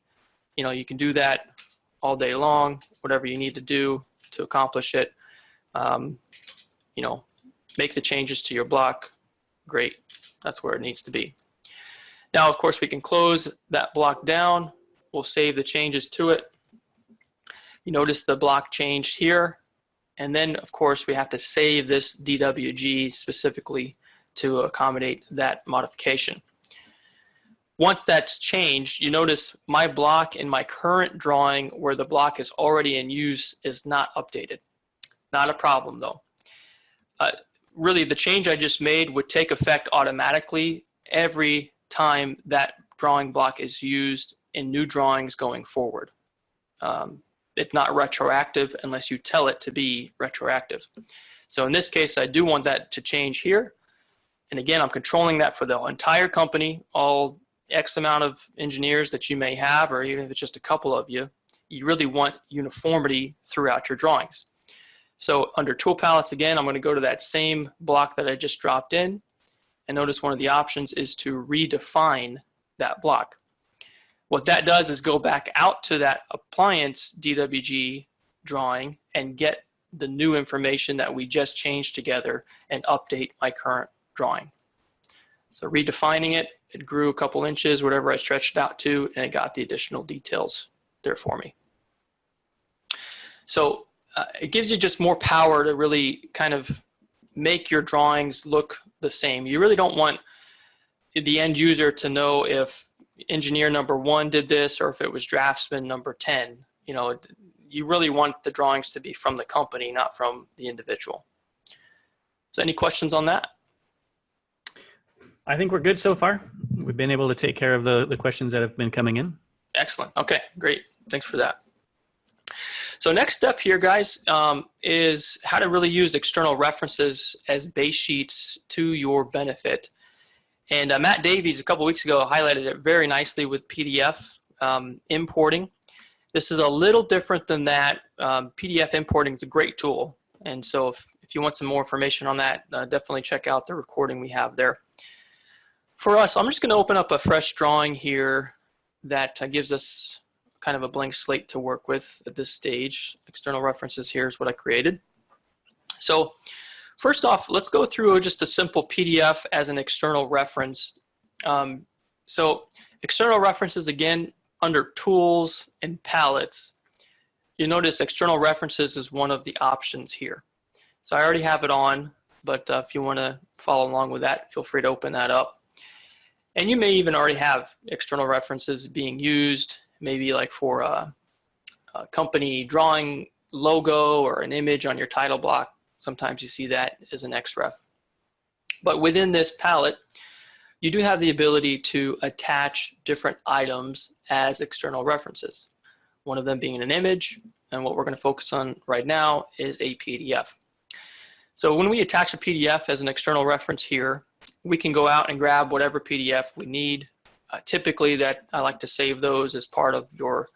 You know, you can do that all day long, whatever you need to do to accomplish it. You know, make the changes to your block. Great. That's where it needs to be. Now, of course, we can close that block down. We'll save the changes to it. You notice the block changed here. And then, of course, we have to save this DWG specifically to accommodate that modification. Once that's changed, you notice my block in my current drawing where the block is already in use is not updated. Not a problem, though. Really, the change I just made would take effect automatically every time that drawing block is used in new drawings going forward. It's not retroactive unless you tell it to be retroactive. So in this case, I do want that to change here. And again, I'm controlling that for the entire company, all X amount of engineers that you may have, or even if it's just a couple of you. You really want uniformity throughout your drawings. So under tool palettes, again, I'm going to go to that same block that I just dropped in. And notice one of the options is to redefine that block. What that does is go back out to that appliance DWG drawing and get the new information that we just changed together and update my current drawing. So redefining it, it grew a couple inches, whatever I stretched it out to, and it got the additional details there for me. So it gives you just more power to really kind of make your drawings look the same. You really don't want the end user to know if engineer number 1 did this or if it was draftsman number 10. You know, you really want the drawings to be from the company, not from the individual. So any questions on that? I think we're good so far. We've been able to take care of the questions that have been coming in. Excellent. Okay, great. Thanks for that. So next step here, guys, is how to really use external references as base sheets to your benefit. And Matt Davies a couple weeks ago highlighted it very nicely with PDF importing. This is a little different than that. PDF importing is a great tool. And so if you want some more information on that, definitely check out the recording we have there. For us, I'm just going to open up a fresh drawing here that gives us kind of a blank slate to work with at this stage. External references here is what I created. So first off, let's go through just a simple PDF as an external reference. So external references, again, under tools and palettes, you notice external references is one of the options here. So I already have it on, but if you want to follow along with that, feel free to open that up. And you may even already have external references being used, maybe like for a company drawing logo or an image on your title block. Sometimes you see that as an XREF. But within this palette, you do have the ability to attach different items as external references. One of them being an image, and what we're going to focus on right now is a PDF. So when we attach a PDF as an external reference here, we can go out and grab whatever PDF we need. Typically, that I like to save those as part of your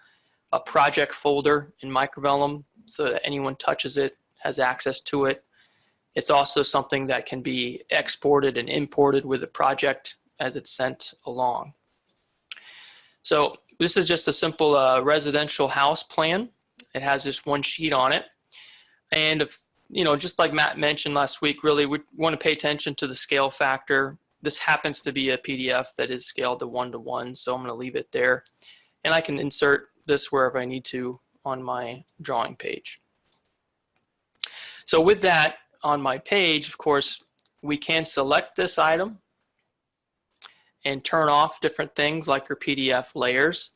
project folder in Microvellum so that anyone touches it has access to it. It's also something that can be exported and imported with the project as it's sent along. So this is just a simple residential house plan. It has just one sheet on it. And if, you know, just like Matt mentioned last week, really we want to pay attention to the scale factor. This happens to be a PDF that is scaled to 1:1, so I'm going to leave it there. And I can insert this wherever I need to on my drawing page. So with that on my page, of course, we can select this item and turn off different things like your PDF layers.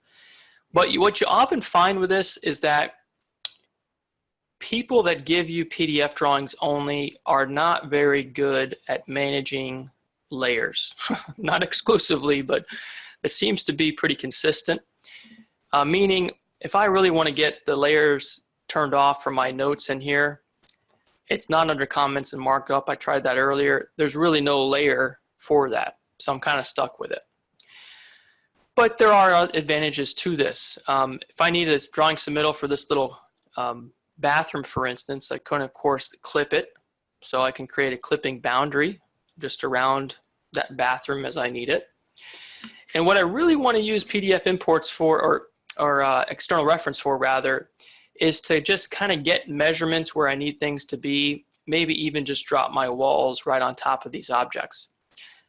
But what you often find with this is that people that give you PDF drawings only are not very good at managing layers. Not exclusively, but it seems to be pretty consistent. Meaning, if I really want to get the layers turned off from my notes in here, it's not under comments and markup. I tried that earlier. There's really no layer for that, so I'm kind of stuck with it. But there are advantages to this. If I need a drawing submittal for this little bathroom, for instance, I can, of course, clip it. So I can create a clipping boundary just around that bathroom as I need it. And what I really want to use PDF imports for, or external reference for rather, is to just kind of get measurements where I need things to be, maybe even just drop my walls right on top of these objects.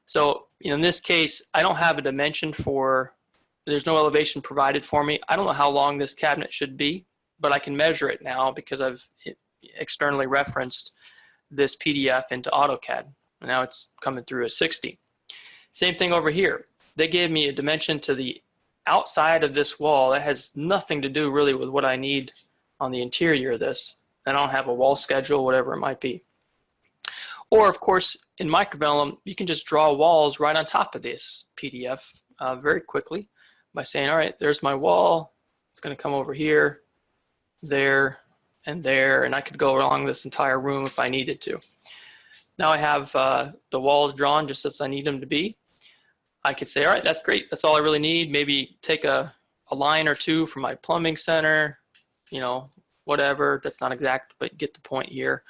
So, you know, in this case, I don't have a dimension for, there's no elevation provided for me. I don't know how long this cabinet should be, but I can measure it now because I've externally referenced this PDF into AutoCAD. Now it's coming through as 60. Same thing over here. They gave me a dimension to the outside of this wall that has nothing to do really with what I need on the interior of this. I don't have a wall schedule, whatever it might be. Or of course, in Microvellum, you can just draw walls right on top of this PDF very quickly by saying, all right, there's my wall. It's going to come over here, there, and I could go along this entire room if I needed to. Now I have the walls drawn just as I need them to be. I could say, all right, that's great. That's all I really need. Maybe take a line or two from my plumbing center, you know, whatever. That's not exact, but get the point here.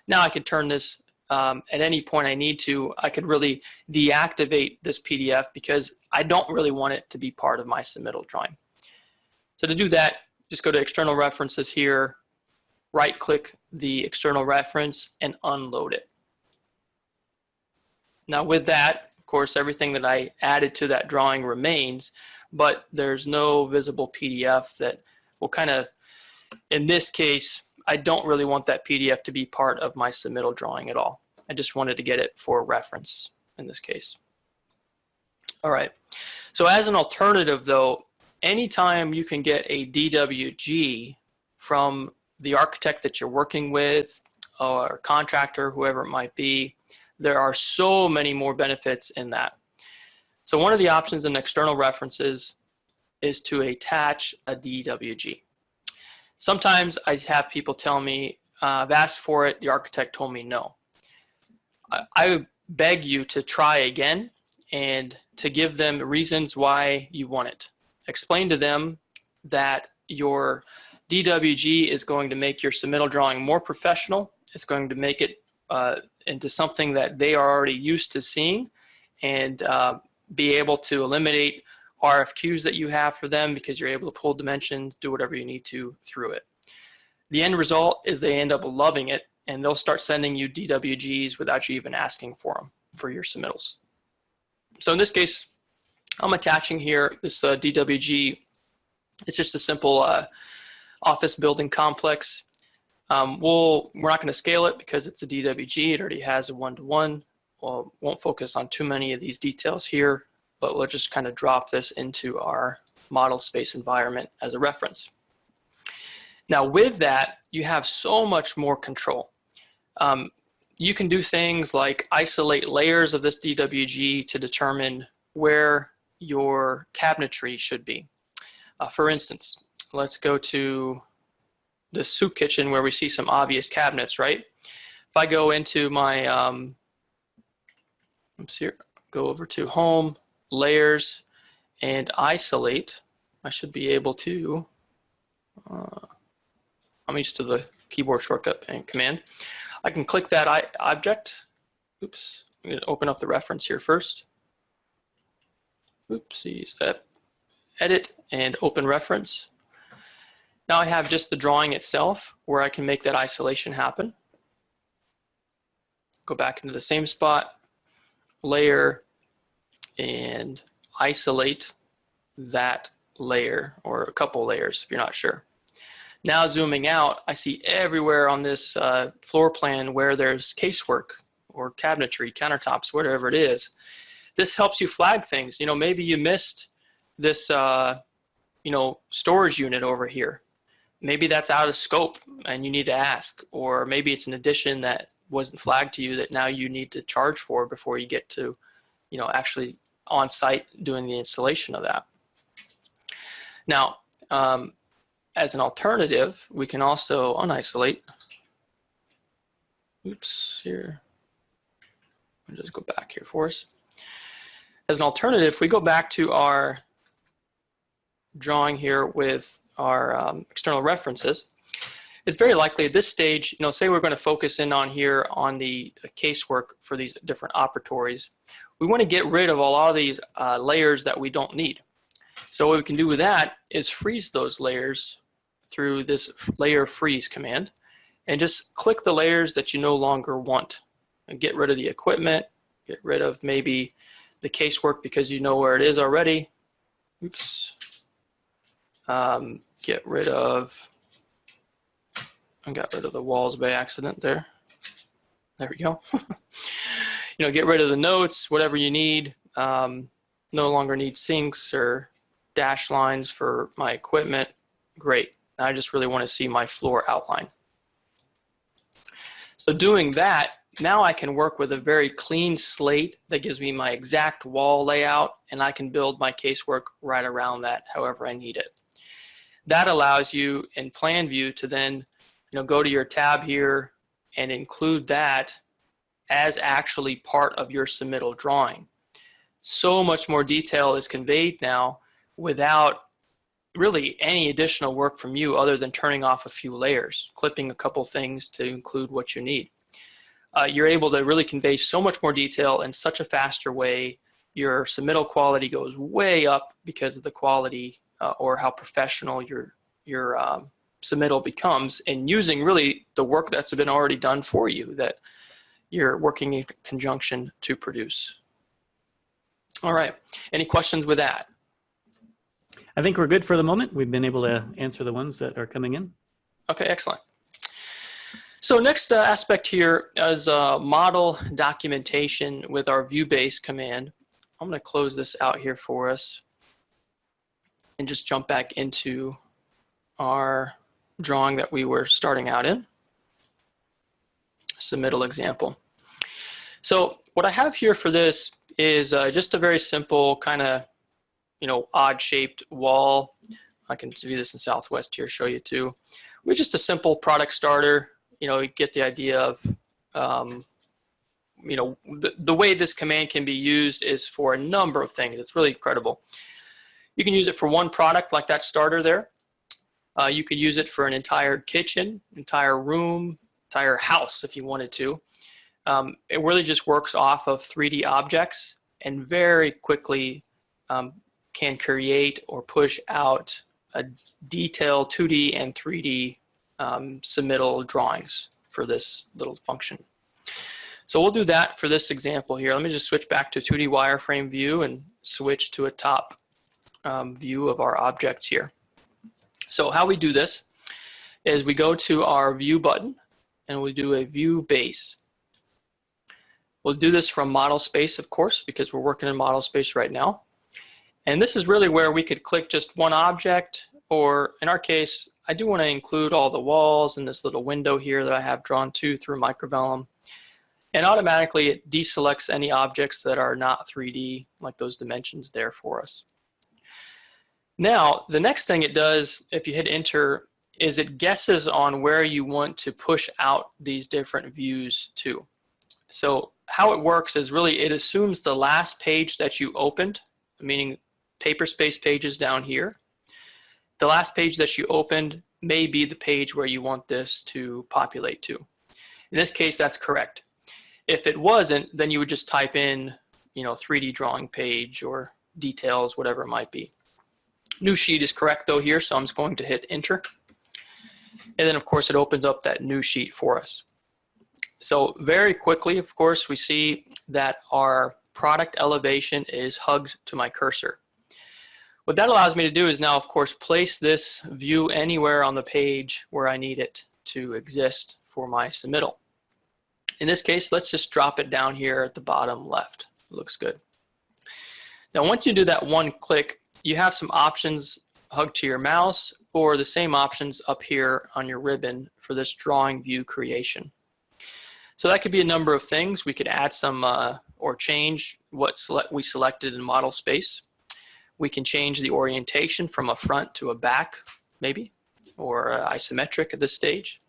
Now I can turn this at any point I need to. I could really deactivate this PDF because I don't really want it to be part of my submittal drawing. So to do that, just go to external references here, right click the external reference and unload it. Now with that, of course, everything that I added to that drawing remains, but there's no visible PDF that will kind of, in this case, I don't really want that PDF to be part of my submittal drawing at all. I just wanted to get it for reference in this case. All right, so as an alternative though, anytime you can get a DWG from the architect that you're working with or contractor, whoever it might be. There are so many more benefits in that. So one of the options in external references is to attach a DWG. Sometimes I have people tell me, I've asked for it, the architect told me no. I beg you to try again and to give them reasons why you want it. Explain to them that your DWG is going to make your submittal drawing more professional. It's going to make it into something that they are already used to seeing, and be able to eliminate RFQs that you have for them because you're able to pull dimensions, do whatever you need to through it. The end result is they end up loving it, and they'll start sending you DWGs without you even asking for them for your submittals. So in this case, I'm attaching here this DWG. It's just a simple office building complex. We're not going to scale it because it's a DWG. It already has a one-to-one. Well, won't focus on too many of these details here, but we'll just kind of drop this into our model space environment as a reference. Now with that, you have so much more control. You can do things like isolate layers of this DWG to determine where your cabinetry should be. For instance, let's go to the soup kitchen where we see some obvious cabinets, right? If I go into my, go over to Home, Layers, and Isolate, I should be able to, I'm used to the keyboard shortcut and command. I can click that object. Oops, I'm going to open up the reference here first. Oopsies, edit and open reference. Now I have just the drawing itself where I can make that isolation happen. Go back into the same spot, layer, and isolate that layer, or a couple layers if you're not sure. Now zooming out, I see everywhere on this floor plan where there's casework or cabinetry, countertops, whatever it is. This helps you flag things. You know, maybe you missed this storage unit over here. Maybe that's out of scope and you need to ask, or maybe it's an addition that wasn't flagged to you that now you need to charge for before you get to, actually on site doing the installation of that. Now, as an alternative, we can also unisolate. Oops, here. I'll just go back here for us. As an alternative, if we go back to our drawing here with our external references, it's very likely at this stage, say we're going to focus in on here on the casework for these different operatories. We want to get rid of a lot of these layers that we don't need. So what we can do with that is freeze those layers through this layer freeze command, and just click the layers that you no longer want. And get rid of the equipment, get rid of maybe the casework because you know where it is already. Oops. Get rid of, I got rid of the walls by accident there. There we go. Get rid of the notes, whatever you need. No longer need sinks or dash lines for my equipment. Great. I just really want to see my floor outline. So doing that, now I can work with a very clean slate that gives me my exact wall layout, and I can build my casework right around that however I need it. That allows you in plan view to then go to your tab here and include that as actually part of your submittal drawing. So much more detail is conveyed now without really any additional work from you other than turning off a few layers, clipping a couple things to include what you need. You're able to really convey so much more detail in such a faster way. Your submittal quality goes way up because of the quality or how professional your submittal becomes, and using really the work that's been already done for you that you're working in conjunction to produce. All right, any questions with that? I think we're good for the moment. We've been able to answer the ones that are coming in. Okay, excellent. So next aspect here is model documentation with our VIEWBASE command. I'm going to close this out here for us and just jump back into our drawing that we were starting out in. Submittal example. So what I have here for this is just a very simple kind of, odd shaped wall. I can view this in Southwest here, show you too. We're just a simple product starter. You get the idea of, the way this command can be used is for a number of things. It's really incredible. You can use it for one product like that starter there. You could use it for an entire kitchen, entire room, entire house if you wanted to. It really just works off of 3D objects and very quickly can create or push out a detailed 2D and 3D submittal drawings for this little function. So we'll do that for this example here. Let me just switch back to 2D wireframe view and switch to a top view of our object here. So how we do this is we go to our view button and we do a view base. We'll do this from model space, of course, because we're working in model space right now. And this is really where we could click just one object, or in our case, I do want to include all the walls and this little window here that I have drawn to through Microvellum. And automatically it deselects any objects that are not 3D, like those dimensions there for us. Now, the next thing it does, if you hit enter, is it guesses on where you want to push out these different views to. So how it works is really it assumes the last page that you opened, meaning paper space pages down here. The last page that you opened may be the page where you want this to populate to. In this case, that's correct. If it wasn't, then you would just type in, 3D drawing page or details, whatever it might be. New sheet is correct though here, so I'm just going to hit enter. And then of course it opens up that new sheet for us. So very quickly, of course, we see that our product elevation is hugged to my cursor. What that allows me to do is now, of course, place this view anywhere on the page where I need it to exist for my submittal. In this case, let's just drop it down here at the bottom left. It looks good. Now, once you do that one click, you have some options hugged to your mouse or the same options up here on your ribbon for this drawing view creation. So that could be a number of things. We could add some or change what we selected in model space. We can change the orientation from a front to a back, maybe, or isometric at this stage.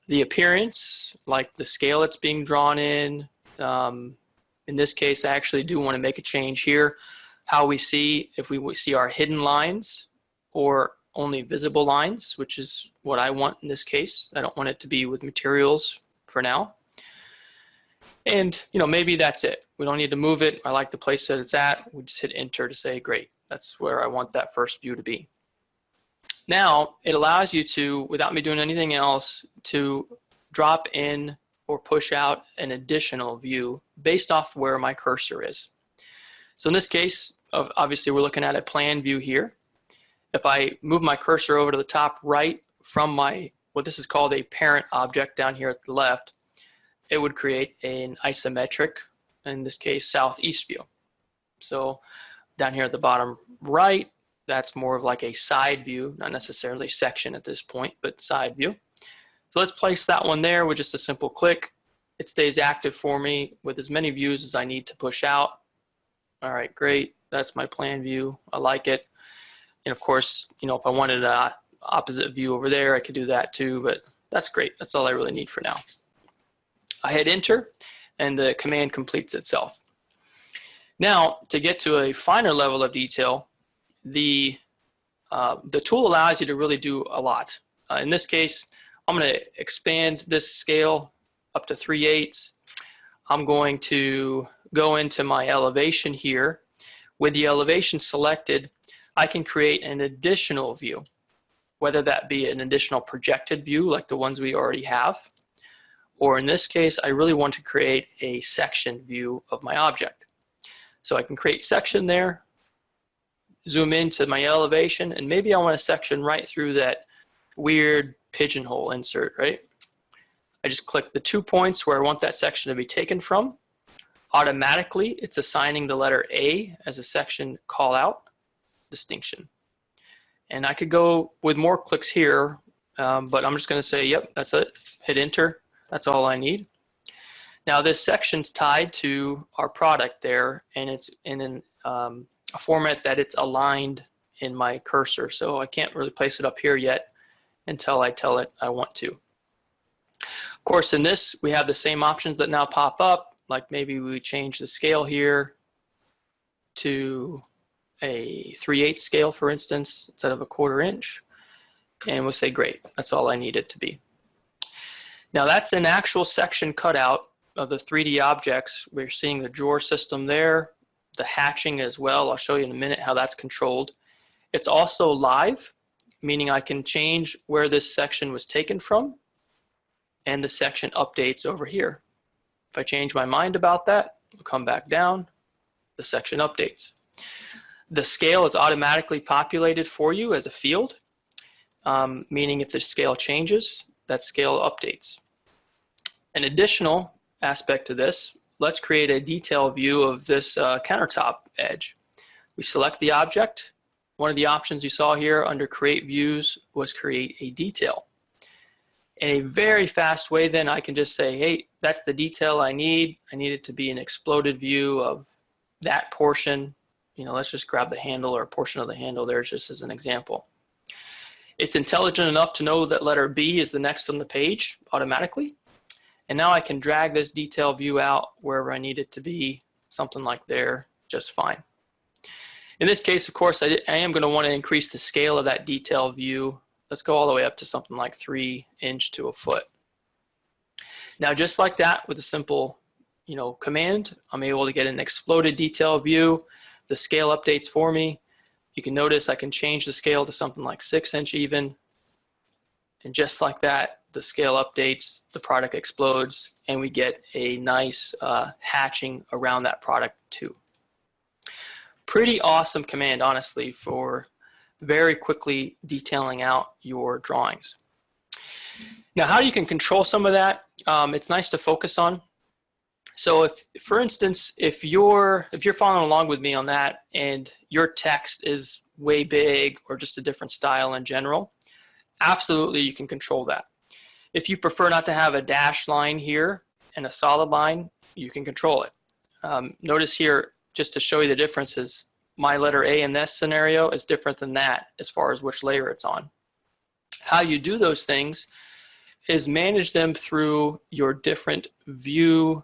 The appearance, like the scale it's being drawn in. In this case, I actually do want to make a change here. How we see, if we see our hidden lines or only visible lines, which is what I want in this case. I don't want it to be with materials for now. And maybe that's it. We don't need to move it. I like the place that it's at. We just hit enter to say, great, that's where I want that first view to be. Now, it allows you to, without me doing anything else, to drop in or push out an additional view based off where my cursor is. So in this case, obviously we're looking at a plan view here. If I move my cursor over to the top right from what this is called a parent object down here at the left, it would create an isometric, in this case, southeast view. So down here at the bottom right, that's more of like a side view, not necessarily section at this point, but side view. So let's place that one there with just a simple click. It stays active for me with as many views as I need to push out. All right, great. That's my plan view. I like it. And of course, if I wanted an opposite view over there, I could do that too, but that's great. That's all I really need for now. I hit enter and the command completes itself. Now, to get to a finer level of detail, the tool allows you to really do a lot. In this case, I'm going to expand this scale up to 3/8. I'm going to go into my elevation here. With the elevation selected, I can create an additional view, whether that be an additional projected view like the ones we already have, or in this case, I really want to create a section view of my object. So I can create section there, zoom into my elevation, and maybe I want to section right through that weird pigeonhole insert, right? I just click the 2 points where I want that section to be taken from. Automatically, it's assigning the letter A as a section call out distinction. And I could go with more clicks here but I'm just going to say, yep, that's it. Hit enter. That's all I need. Now this section's tied to our product there, and it's in a format that it's aligned in my cursor. So I can't really place it up here yet until I tell it I want to. Of course, in this, we have the same options that now pop up, like maybe we change the scale here to a 3/8 scale, for instance, instead of a 1/4 inch. And we'll say, great, that's all I need it to be. Now that's an actual section cutout of the 3D objects. We're seeing the drawer system there, the hatching as well. I'll show you in a minute how that's controlled. It's also live, meaning I can change where this section was taken from, and the section updates over here. If I change my mind about that, I'll come back down, the section updates. The scale is automatically populated for you as a field, meaning if the scale changes, that scale updates. An additional aspect to this, let's create a detail view of this countertop edge. We select the object. One of the options you saw here under create views was create a detail. In a very fast way, then I can just say, hey, that's the detail I need. I need it to be an exploded view of that portion. You know, let's just grab the handle or a portion of the handle there just as an example. It's intelligent enough to know that letter B is the next on the page automatically. And now I can drag this detail view out wherever I need it to be, something like there, just fine. In this case, of course, I am going to want to increase the scale of that detail view. Let's go all the way up to something like 3 inch to a foot. Now, just like that, with a simple, command, I'm able to get an exploded detail view. The scale updates for me. You can notice I can change the scale to something like 6 inch even. And just like that, the scale updates, the product explodes, and we get a nice hatching around that product too. Pretty awesome command, honestly, for very quickly detailing out your drawings. Now, how you can control some of that, it's nice to focus on. So if, for instance, if you're following along with me on that and your text is way big or just a different style in general, absolutely you can control that. If you prefer not to have a dashed line here and a solid line, you can control it. Notice here, just to show you the differences, my letter A in this scenario is different than that as far as which layer it's on. How you do those things is manage them through your different view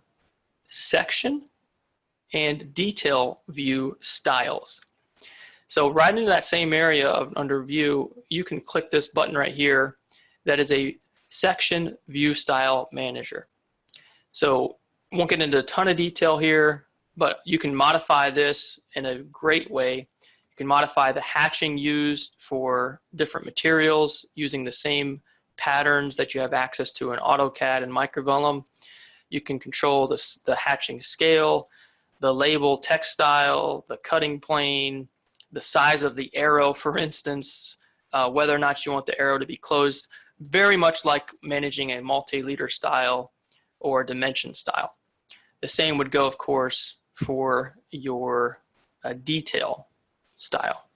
section and detail view styles. So right into that same area of under view, you can click this button right here that is a section view style manager. So I won't get into a ton of detail here, but you can modify this in a great way. You can modify the hatching used for different materials using the same patterns that you have access to in AutoCAD and Microvellum. You can control the hatching scale, the label text style, the cutting plane, the size of the arrow, for instance, whether or not you want the arrow to be closed, very much like managing a multi-leader style or dimension style. The same would go, of course, for your detail style.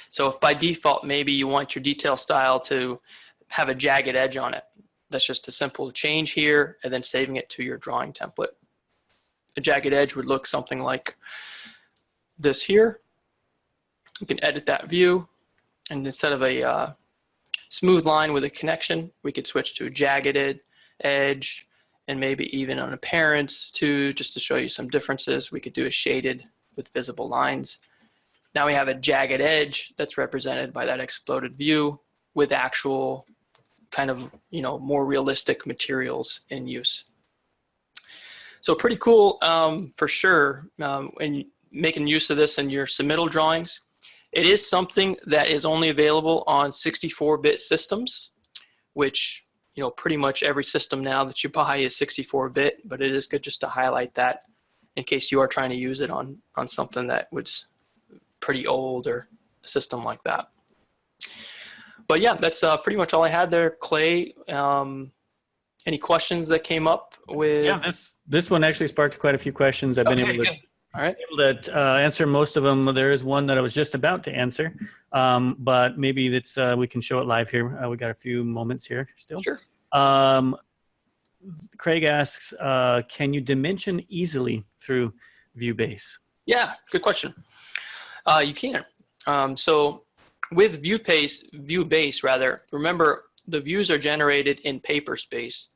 So if by default, maybe you want your detail style to have a jagged edge on it, that's just a simple change here and then saving it to your drawing template. A jagged edge would look something like this here. You can edit that view, and instead of a smooth line with a connection, we could switch to a jagged edge, and maybe even an appearance too, just to show you some differences. We could do a shaded with visible lines. Now we have a jagged edge that's represented by that exploded view with actual kind of, more realistic materials in use. So pretty cool for sure, and making use of this in your submittal drawings. It is something that is only available on 64-bit systems, which, pretty much every system now that you buy is 64-bit, but it is good just to highlight that in case you are trying to use it on something that was pretty old or a system like that. But yeah, that's pretty much all I had there, Clay. Any questions that came up with? Yeah, this one actually sparked quite a few questions. I've been able to All right. Able to answer most of them. There is one that I was just about to answer, but maybe that's we can show it live here. We got a few moments here still. Sure. Craig asks, can you dimension easily through VIEWBASE? Yeah, good question. You can. So with VIEWBASE rather, remember the views are generated in paper space.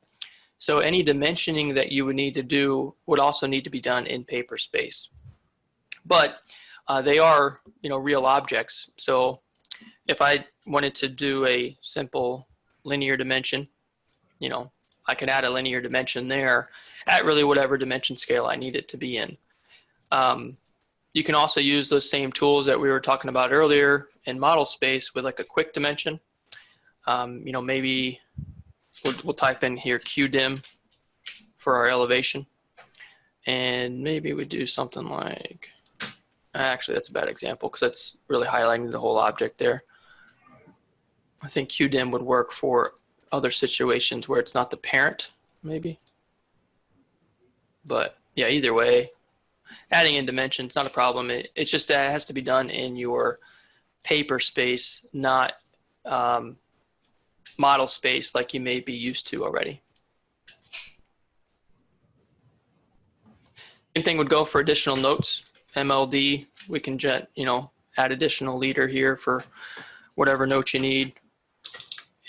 So any dimensioning that you would need to do would also need to be done in paper space. But they are, real objects. So if I wanted to do a simple linear dimension, I could add a linear dimension there at really whatever dimension scale I need it to be in. You can also use those same tools that we were talking about earlier in model space with like a quick dimension. Maybe we'll type in here QDIM for our elevation. And maybe we do something like, actually that's a bad example because that's really highlighting the whole object there. I think QDIM would work for other situations where it's not the parent, maybe. But yeah, either way, adding in dimensions, not a problem. It's just that it has to be done in your paper space, not model space like you may be used to already. Same thing would go for additional notes. MLD, we can add additional leader here for whatever note you need.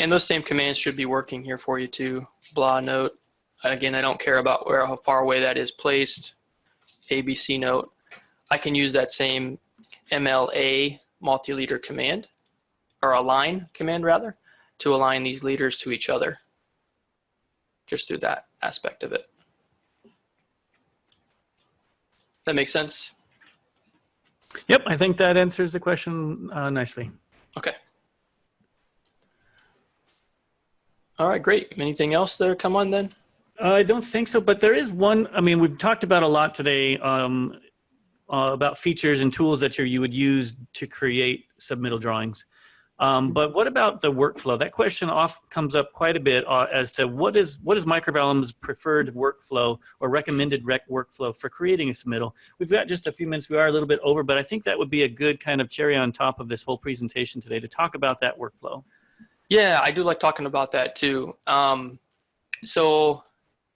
And those same commands should be working here for you too. Blah note. Again, I don't care about how far away that is placed. ABC note. I can use that same MLA multi-leader command, or align command rather, to align these leaders to each other, just through that aspect of it. That makes sense? Yep, I think that answers the question nicely. Okay. All right, great. Anything else there come on then? I don't think so, but there is one. I mean, we've talked about a lot today about features and tools that you would use to create submittal drawings. But what about the workflow? That question comes up quite a bit as to what is Microvellum's preferred workflow or recommended workflow for creating a submittal. We've got just a few minutes. We are a little bit over, but I think that would be a good kind of cherry on top of this whole presentation today to talk about that workflow. Yeah, I do like talking about that too. So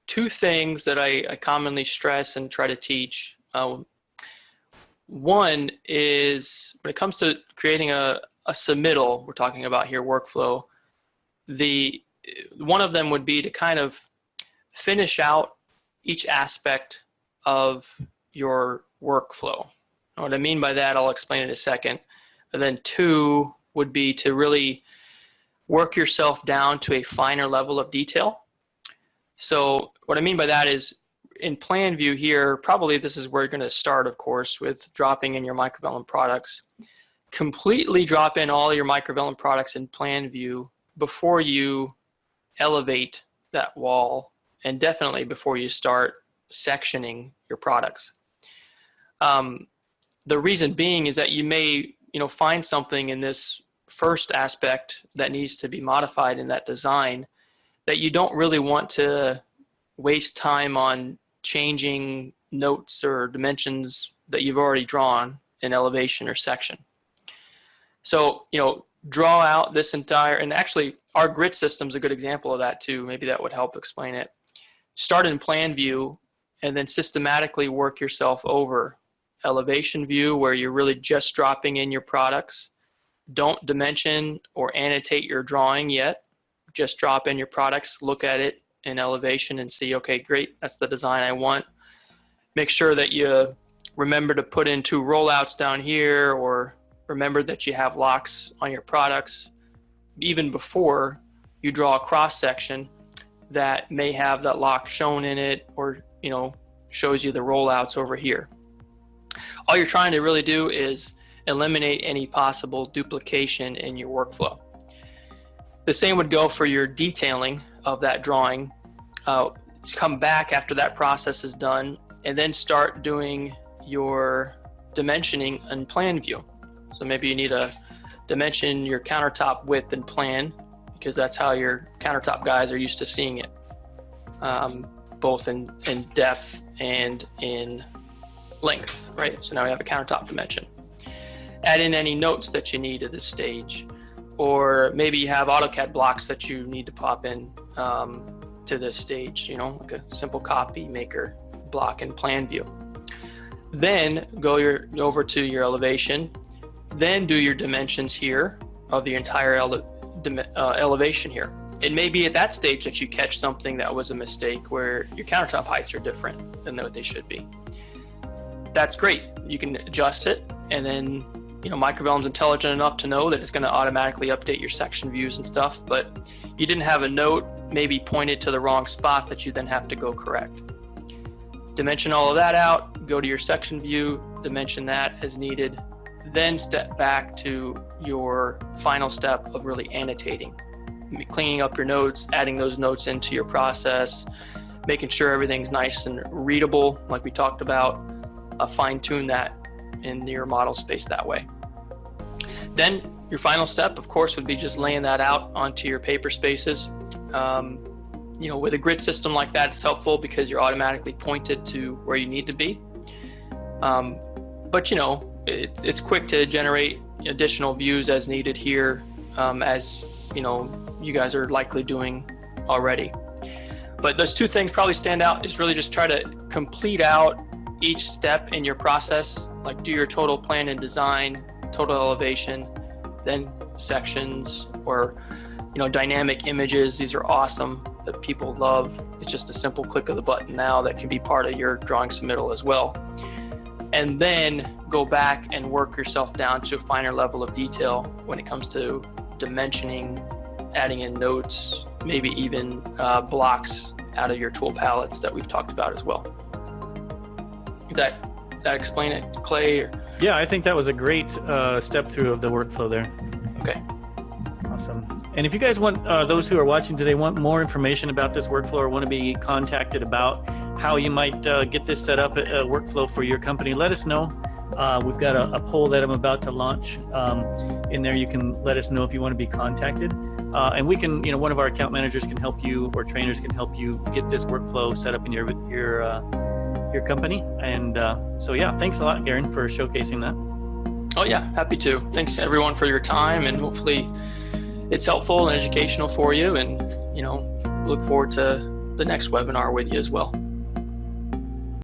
two things that I commonly stress and try to teach. One is when it comes to creating a submittal, we're talking about here workflow, one of them would be to kind of finish out each aspect of your workflow. And what I mean by that, I'll explain in a second. And then two would be to really work yourself down to a finer level of detail. So what I mean by that is in plan view here, probably this is where you're going to start, of course, with dropping in your Microvellum products. Completely drop in all your Microvellum products in plan view before you elevate that wall, and definitely before you start sectioning your products. The reason being is that you may find something in this first aspect that needs to be modified in that design that you don't really want to waste time on changing notes or dimensions that you've already drawn in elevation or section. So, draw out this entire, and actually our grid system is a good example of that too. Maybe that would help explain it. Start in plan view and then systematically work yourself over elevation view where you're really just dropping in your products. Don't dimension or annotate your drawing yet. Just drop in your products, look at it in elevation and see, okay, great, that's the design I want. Make sure that you remember to put in 2 rollouts down here, or remember that you have locks on your products even before you draw a cross section that may have that lock shown in it, or shows you the rollouts over here. All you're trying to really do is eliminate any possible duplication in your workflow. The same would go for your detailing of that drawing. Come back after that process is done and then start doing your dimensioning in plan view. So maybe you need to dimension your countertop width in plan because that's how your countertop guys are used to seeing it, both in depth and in length, right? So now we have a countertop dimension. Add in any notes that you need at this stage, or maybe you have AutoCAD blocks that you need to pop in to this stage, you know, like a simple copy, maker, block, and plan view. Then go over to your elevation, then do your dimensions here of the entire elevation here. It may be at that stage that you catch something that was a mistake where your countertop heights are different than what they should be. That's great. You can adjust it, and then, you know, Microvellum's intelligent enough to know that it's going to automatically update your section views and stuff, but you didn't have a note maybe pointed to the wrong spot that you then have to go correct. Dimension all of that out, go to your section view, dimension that as needed, then step back to your final step of really annotating, cleaning up your notes, adding those notes into your process, making sure everything's nice and readable, like we talked about, fine-tune that in your model space that way. Then your final step, of course, would be just laying that out onto your paper spaces. You know, with a grid system like that, it's helpful because you're automatically pointed to where you need to be. But you know, it's quick to generate additional views as needed here, as you know, you guys are likely doing already. But those two things probably stand out, is really just try to complete out each step in your process, like do your total plan and design, total elevation, then sections, or, you know, dynamic images. These are awesome, that people love. It's just a simple click of the button now that can be part of your drawing submittal as well. And then go back and work yourself down to a finer level of detail when it comes to dimensioning, adding in notes, maybe even blocks out of your tool palettes that we've talked about as well. Does that explain it, Clay? Or? Yeah, I think that was a great step through of the workflow there. Okay. Awesome. And if you guys want, those who are watching today want more information about this workflow or want to be contacted about how you might get this set up, a workflow for your company, let us know. We've got a poll that I'm about to launch. In there, you can let us know if you want to be contacted. And we can, you know, one of our account managers can help you, or trainers can help you get this workflow set up in your company. And so, yeah, thanks a lot, Garen, for showcasing that. Oh, yeah, happy to. Thanks, everyone, for your time, and hopefully it's helpful and educational for you. And, you know, look forward to the next webinar with you as well.